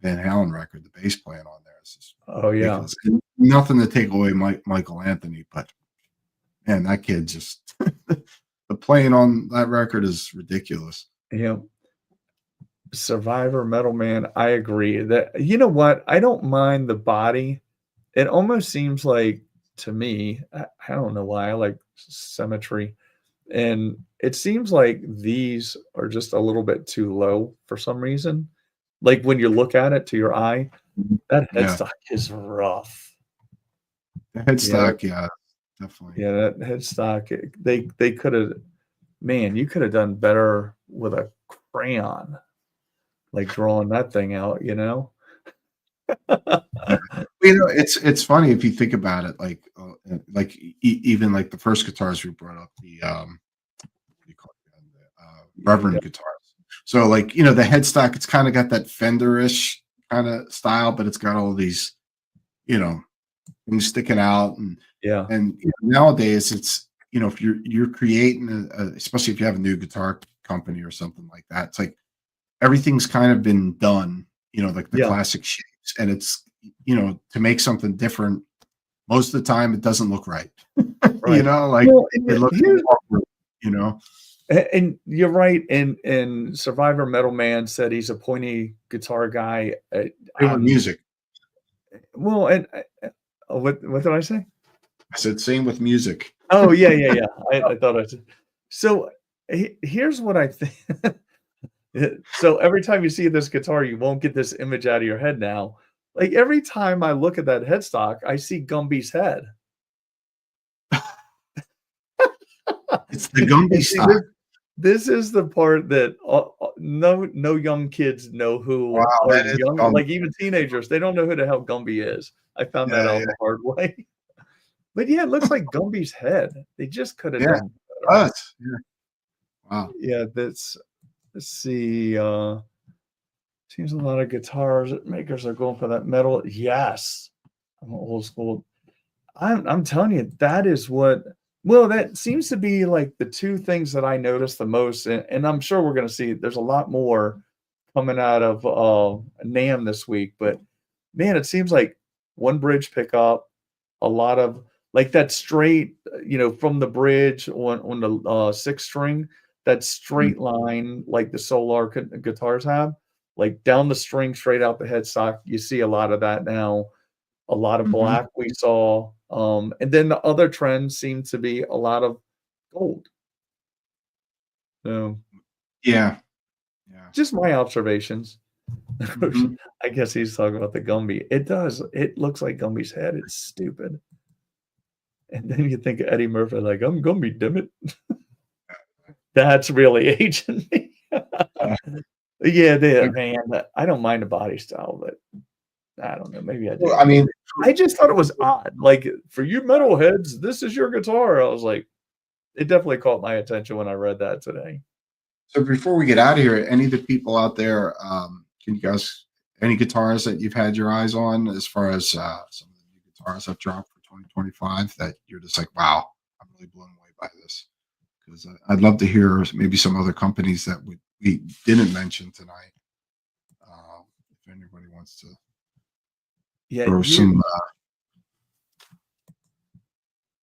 Van Halen record, the bass playing on there is just Oh yeah, ridiculous. And nothing to take away Michael Anthony, but man, that kid just the playing on that record is ridiculous. yeah. Survivor, Metal Man. I agree that you know what? I don't mind the body. It almost seems like to me, I don't know why I like symmetry, and it seems like these are just a little bit too low for some reason. Like when you look at it to your eye, that Yeah. headstock is rough. The headstock, yeah, definitely. Yeah, that headstock. They could have, man, you could have done better with a crayon, like drawing that thing out. You know. You know, it's funny if you think about it. Like even like the first guitars we brought up, the what do you call it? Reverend guitars. So like you know the headstock, it's kind of got that Fender-ish kind of style, but it's got all these you know things sticking out, and you know, nowadays it's you know if you're creating especially if you have a new guitar company or something like that, it's like everything's kind of been done. You know, like the classic shapes, and it's you know to make something different. Most of the time, it doesn't look right. You know, like it looks awkward. You know, and you're right. And Survivor Metal Man said he's a pointy guitar guy. Music. Well, and what did I say? I said same with music. Oh yeah. I thought I said. So here's what I think. So every time you see this guitar, you won't get this image out of your head now. Like every time I look at that headstock, I see Gumby's head. It's the Gumby stock. This is the part that no young kids know who. Wow, that is young, Gumby. like even teenagers, they don't know who the hell Gumby is. I found that out the hard way. But yeah, it looks like Gumby's head. They just could have done better. Yeah. Wow. Yeah, let's see. Seems a lot of guitars makers are going for that metal. Yes, I'm old school. I'm telling you, that is what. Well, that seems to be like the two things that I notice the most, and I'm sure we're going to see. There's a lot more coming out of NAMM this week, but man, it seems like one bridge pickup, a lot of like that straight, you know, from the bridge on the sixth string, that straight line like the Solar guitars have, like down the string straight out the headstock. You see a lot of that now. a lot of black we saw. And then the other trends seem to be a lot of gold. So Yeah. just my observations. Mhm. I guess he's talking about the Gumby. It does. It looks like Gumby's head. It's stupid. And then you think of Eddie Murphy, like, I'm Gumby, damn it. That's really aging me. Yeah, man. I don't mind the body style, but I don't know. Maybe I do. Well, I mean, I just thought it was odd. Like, for you metalheads, this is your guitar. I was like, it definitely caught my attention when I read that today. so before we get out of here, any of the people out there, can you guys, any guitars that you've had your eyes on as far as some of the new guitars that dropped for 2025 that you're just like, wow, I'm really blown away by this? Because I'd love to hear maybe some other companies that we didn't mention tonight. If anybody wants to throw some.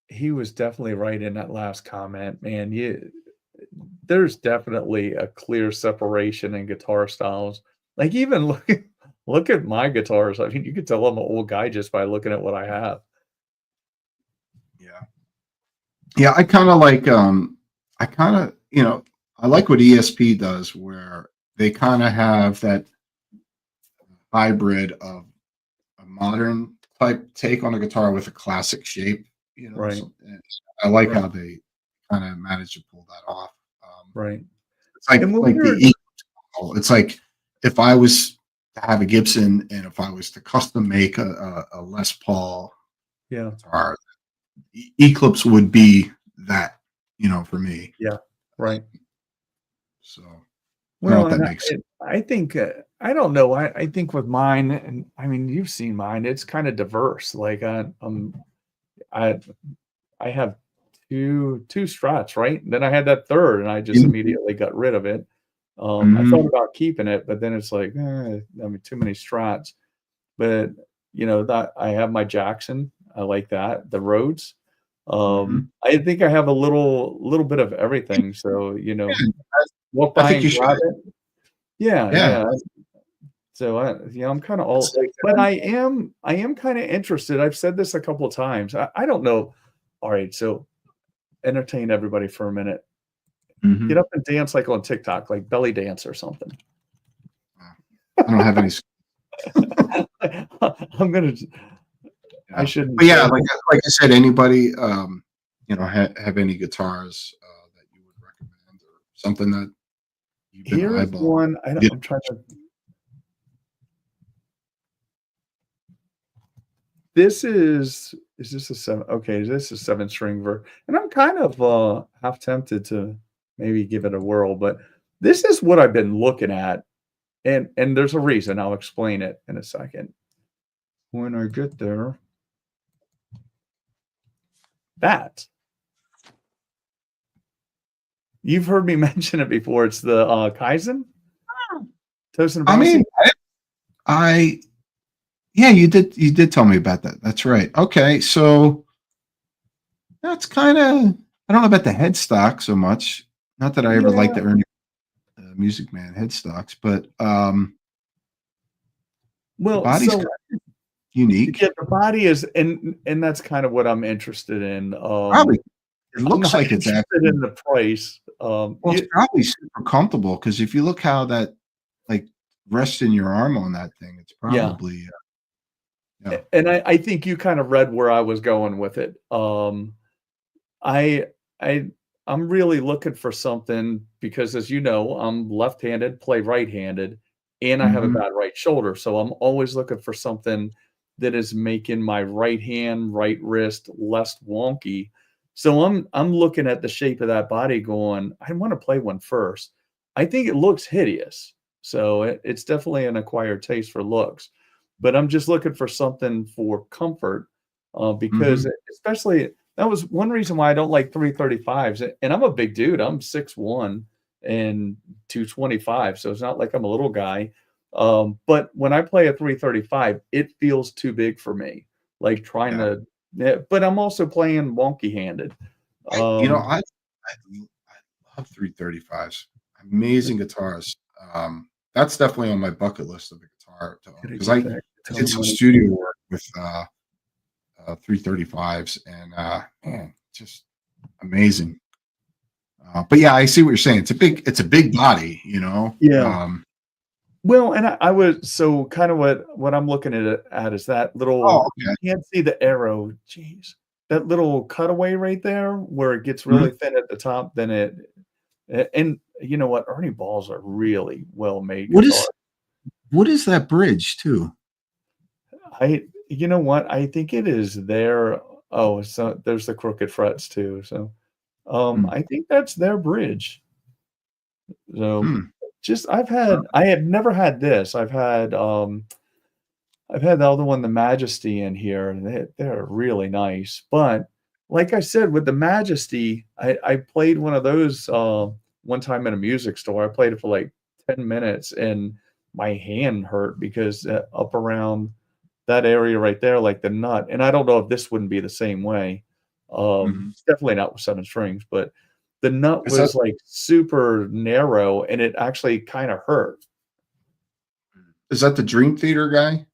He was definitely right in that last comment, man. There's definitely a clear separation in guitar styles. Like, even look at my guitars. I mean, you could tell I'm an old guy just by looking at what I have. Yeah, I kind of like I like what ESP does, where they kind of have that hybrid of a modern type take on a guitar with a classic shape. Right. So, I like how they kind of manage to pull that off. Right. It's like it's like if I was to have a Gibson and if I was to custom make a Les Paul guitar, Eclipse would be that, for me. Yeah. Right. So, well, I think I don't know. I think with mine, and I mean, you've seen mine. It's kind of diverse. Like I have two Strats, right? And then I had that third, and I just immediately got rid of it. I thought about keeping it, but then it's like, I mean, too many Strats. But that I have my Jackson. I like that. The Rhodes. I think I have a little bit of everything. So walk by and grab it. Yeah. So I'm kind of all, but I am kind of interested. I've said this a couple of times. I don't know. All right, so entertain everybody for a minute. Get up and dance like on TikTok, like belly dance or something. I don't have any. I'm gonna. I shouldn't. But yeah, like I said, anybody have any guitars that you would recommend or something that you've been Here's eyeballing? one. I'm trying to. This is this a 7? Okay, this is 7-string and I'm kind of half tempted to maybe give it a whirl, but this is what I've been looking at, and there's a reason. I'll explain it in a second when I get there. That you've heard me mention it before. It's the Kaizen. I mean, yeah, you did tell me about that. That's right. Okay, so that's kind of, I don't know about the headstock so much. Not that I ever liked the Ernie Music Man headstocks, but well, the body's unique. Yeah, the body is, and that's kind of what I'm interested in. Probably, it looks like it's actually in the price. Well, it's probably super comfortable because if you look how that like rests in your arm on that thing, it's probably. And I think you kind of read where I was going with it. I'm really looking for something because, as you know, I'm left-handed, play right-handed, and I have a bad right shoulder. So I'm always looking for something that is making my right hand, right wrist less wonky. So I'm looking at the shape of that body going, I want to play one first. I think it looks hideous. So it's definitely an acquired taste for looks. But I'm just looking for something for comfort because especially that was one reason why I don't like 335s. And I'm a big dude. I'm 6'1" and 225. So it's not like I'm a little guy. But when I play a 335, it feels too big for me. Like trying to, but I'm also playing wonky handed. I love 335s. Amazing guitars. That's definitely on my bucket list of a guitar because I did some studio work with 335s, and man, just amazing. But yeah, I see what you're saying. It's a big body, you know. Yeah. Well, and I was so kind of what I'm looking at is that Oh, little, okay. you can't see the arrow. Jeez. That little cutaway right there where it gets Mhm. really thin at the top, then and you know what? Ernie balls are really well made What guitars. is what is that bridge too? You know what? I think it is there. Oh, so there's the crooked frets too. So Hmm. I think that's their bridge. So Hmm. just I have never had this. I've had the other one, the Majesty, in here, and they're really nice. But like I said, with the Majesty, I played one of those one time in a music store. I played it for like 10 minutes and my hand hurt because up around that area right there, like the nut, and I don't know if this wouldn't be the same way. Mhm. It's definitely not with 7 strings, but the nut Is that was like super narrow and it actually kind of hurt. is that the Dream Theater guy?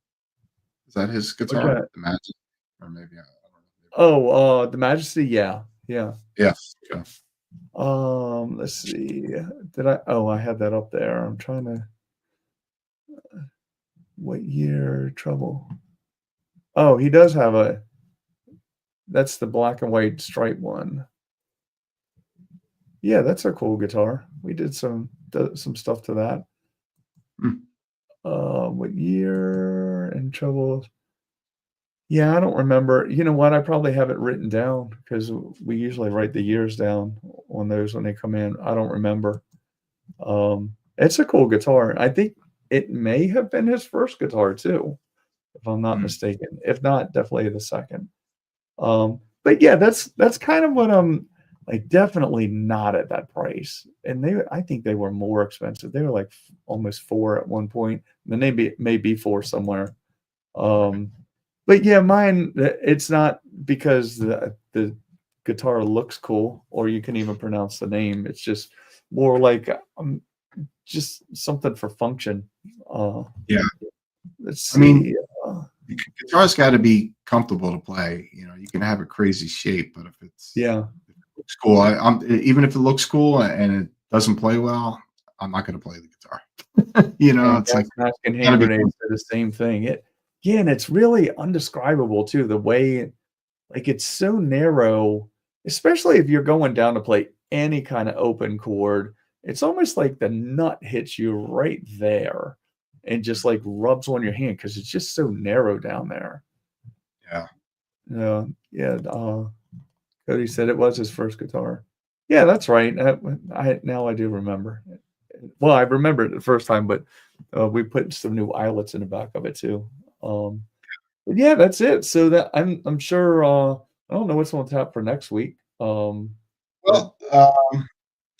Is that his Which guitar? The Magic, or maybe I don't know. oh, the Majesty, yeah, yeah. Yeah. Yeah. Let's see. I had that up there. I'm trying to what year trouble. Oh, he does have that's the black and white stripe one. Yeah, that's a cool guitar. We did some stuff to that. Hmm. What year and trouble? Yeah, I don't remember. You know what? I probably have it written down because we usually write the years down on those when they come in. I don't remember. It's a cool guitar. I think it may have been his first guitar too, if I'm not Hmm. mistaken. If not, definitely the second. But yeah, that's kind of what I'm like. Definitely not at that price. And I think they were more expensive. They were like almost 4 at one point. Then maybe 4 somewhere. Right. But yeah, mine. It's not because the guitar looks cool, or you can even pronounce the name. It's just more like just something for function. Uh, Yeah. let's I mean, see. Uh, guitar's got to be comfortable to play. You know, you can have a crazy shape, but if yeah, it looks cool, even if it looks cool and it doesn't play well, I'm not going to play the guitar. You know, and it's gas like mask and gotta hand be grenades comfortable. are the same thing. Yeah, and it's really undescribable too. The way, like, it's so narrow, especially if you're going down to play any kind of open chord. It's almost like the nut hits you right there, and just like rubs on your hand because it's just so narrow down there. Yeah. Yeah. Cody said it was his first guitar. Yeah, that's right. I do remember. Well, I remember it the first time, but we put some new eyelets in the back of it too. Um, but yeah, that's it. So that I'm sure. I don't know what's on tap for next week. But Well,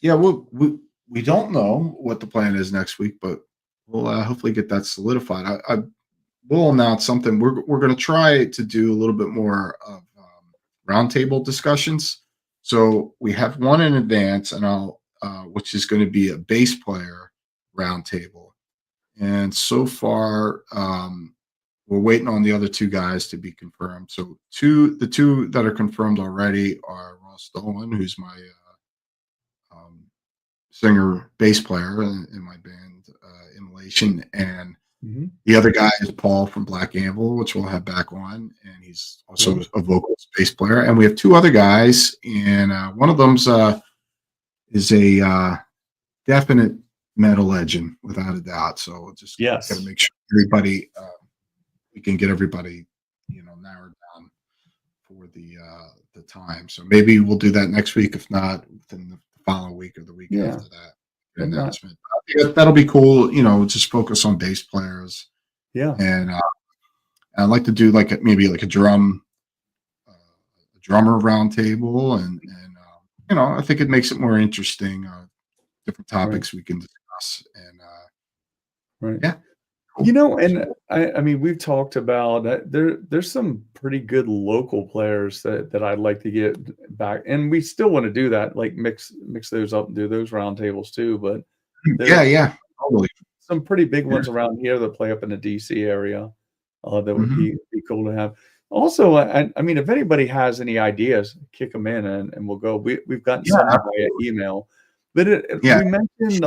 yeah, we don't know what the plan is next week, but we'll hopefully get that solidified. I will announce something. We're going to try to do a little bit more of roundtable discussions. So we have one in advance, and which is going to be a bass player roundtable. And so far, we're waiting on the other two guys to be confirmed. So the two that are confirmed already are Ross Dolan, who's my um, singer bass player in my band Immolation, and mhm, the other guy is Paul from Black Anvil, which we'll have back on, and he's also cool. a vocalist bass player. And we have two other guys, and one of them's is a definite metal legend without a doubt. So just got to Yes. make sure everybody we can get everybody narrowed down for the time. So maybe we'll do that next week, if not within the following week or the week Yeah. after that. An But not. announcement. I think that'll be cool. Just focus on bass players, Yeah. and I'd like to do maybe like a drummer roundtable, and I think it makes it more interesting. Different Right. topics we can discuss, and Right. yeah, You cool. know, and So I mean, we've talked about there's some pretty good local players that I'd like to get back, and we still want to do that, like mix those up and do those roundtables too. But yeah, there's yeah, totally. some pretty big Yeah. ones around here that play up in the DC area that would Hmm. be cool to have. Also, I mean, if anybody has any ideas, kick them in and we'll go. We've gotten Yeah, some via absolutely. email, but Yeah, we mentioned,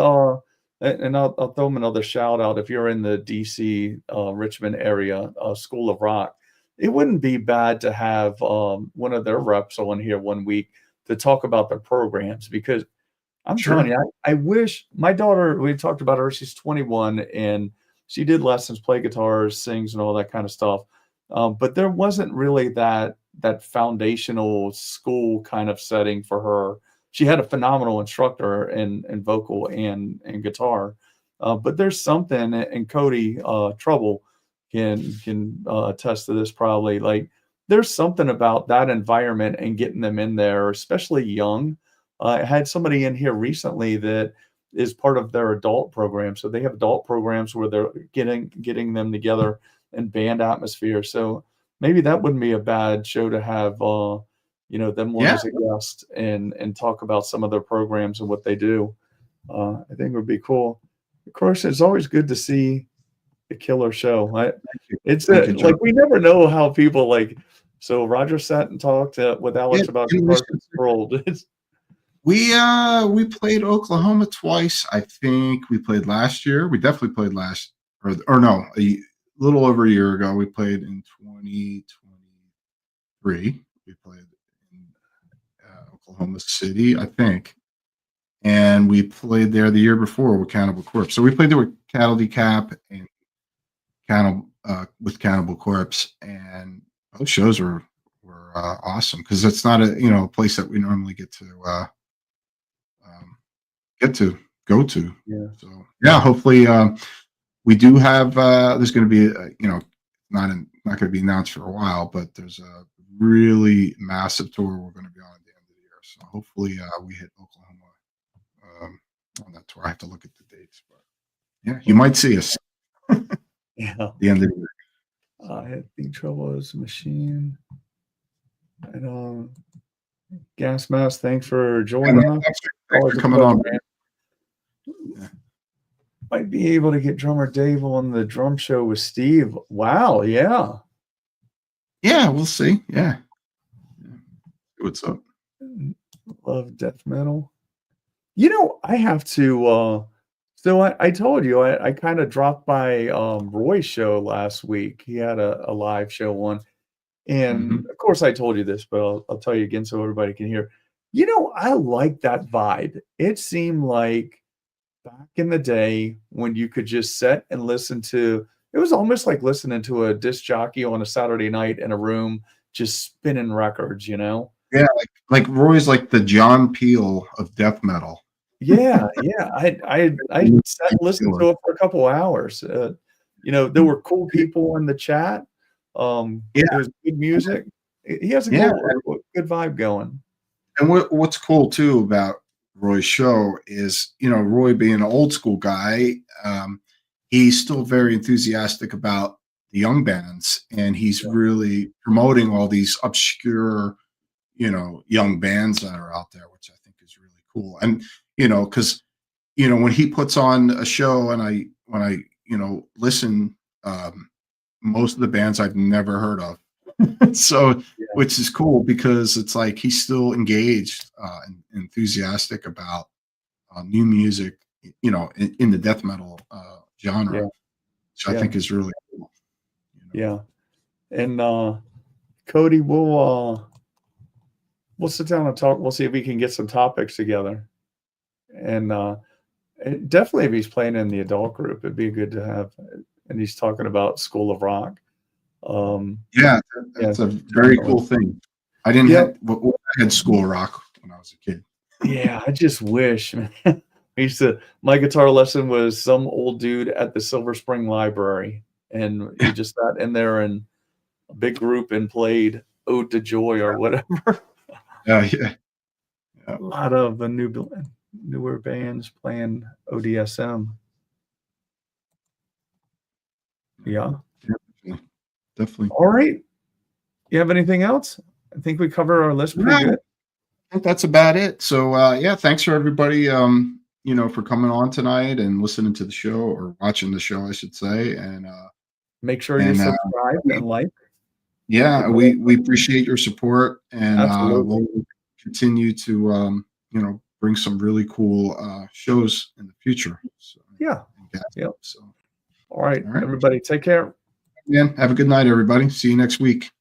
and I'll throw them another shout out if you're in the DC, Richmond area, School of Rock. It wouldn't be bad to have one of their reps on here one week to talk about their programs because I'm telling sure. you, I wish my daughter, we talked about her, she's 21 and she did lessons, play guitars, sings and all that kind of stuff. But there wasn't really that foundational school kind of setting for her. She had a phenomenal instructor in vocal and guitar. But there's something, and Cody Trouble can attest to this probably. Like there's something about that environment and getting them in there, especially young. I had somebody in here recently that is part of their adult program. So they have adult programs where they're getting them together in band atmosphere. So maybe that wouldn't be a bad show to have them on Yeah, as a guest and talk about some of their programs and what they do. I think it would be cool. Of course, it's always good to see a killer show. thank you. It's Thank you, John. like we never know how people like. So Roger sat and talked with Yeah, Alex about you know, Guitar World. we played Oklahoma twice. I think we played last year. We definitely played or no, a little over a year ago. We played in 2023. We played in Oklahoma City, I think, and we played there the year before with Cannibal Corpse. So we played there with Cattle Decap and with Cannibal Corpse, and those shows were awesome because it's not a place that we normally get to go to. Yeah. So yeah, hopefully we do have. There's going to be not going to be announced for a while, but there's a really massive tour we're going to be on at the end of the year. So hopefully we hit Oklahoma on that tour. I have to look at the dates, but yeah, you might see us. Yeah. The end of the year. I had Big Trouble as a Machine. And Gas Mask, thanks for joining us. Thanks for coming on. Yeah. Might be able to get drummer Dave on the drum show with Steve. Wow, yeah. Yeah, we'll see. Yeah. What's up? Love death metal. I have to so I told you I kind of dropped by Roy's show last week. He had a live show on. And of course I told you this, but I'll tell you again so everybody can hear. I like that vibe. It seemed like back in the day when you could just sit and listen to, it was almost like listening to a disc jockey on a Saturday night in a room, just spinning records, Yeah, like Roy's like the John Peel of death metal. Yeah. I sat and listened to it for a couple hours. There were cool people in the chat. It was good music. He has a good vibe going. And what's cool too about Roy's show is, Roy being an old school guy, he's still very enthusiastic about the young bands, and he's really promoting all these obscure, young bands that are out there, which I think is really cool. And, because, when he puts on a show and when I listen, most of the bands I've never heard of. So, which is cool because it's like he's still engaged and enthusiastic about new music, in the death metal genre, which I think is really cool. Yeah, and Cody, we'll sit down and talk. We'll see if we can get some topics together, and definitely if he's playing in the adult group, it'd be good to have. And he's talking about School of Rock. That's a very cool thing. I didn't have School Rock when I was a kid. Yeah, I just wish, man. My guitar lesson was some old dude at the Silver Spring Library, and he just sat in there in a big group and played Ode to Joy or whatever. A lot of the newer bands playing ODSM. Yeah. Definitely. All right. You have anything else? I think we covered our list pretty good. I think that's about it. So thanks for everybody for coming on tonight and listening to the show, or watching the show, I should say. And make sure you subscribe and like. Yeah, we appreciate your support, and Absolutely. we'll continue to bring some really cool shows in the future. So, Yeah. yeah. So, All right, all right, everybody, take care. yeah. Have a good night, everybody. See you next week.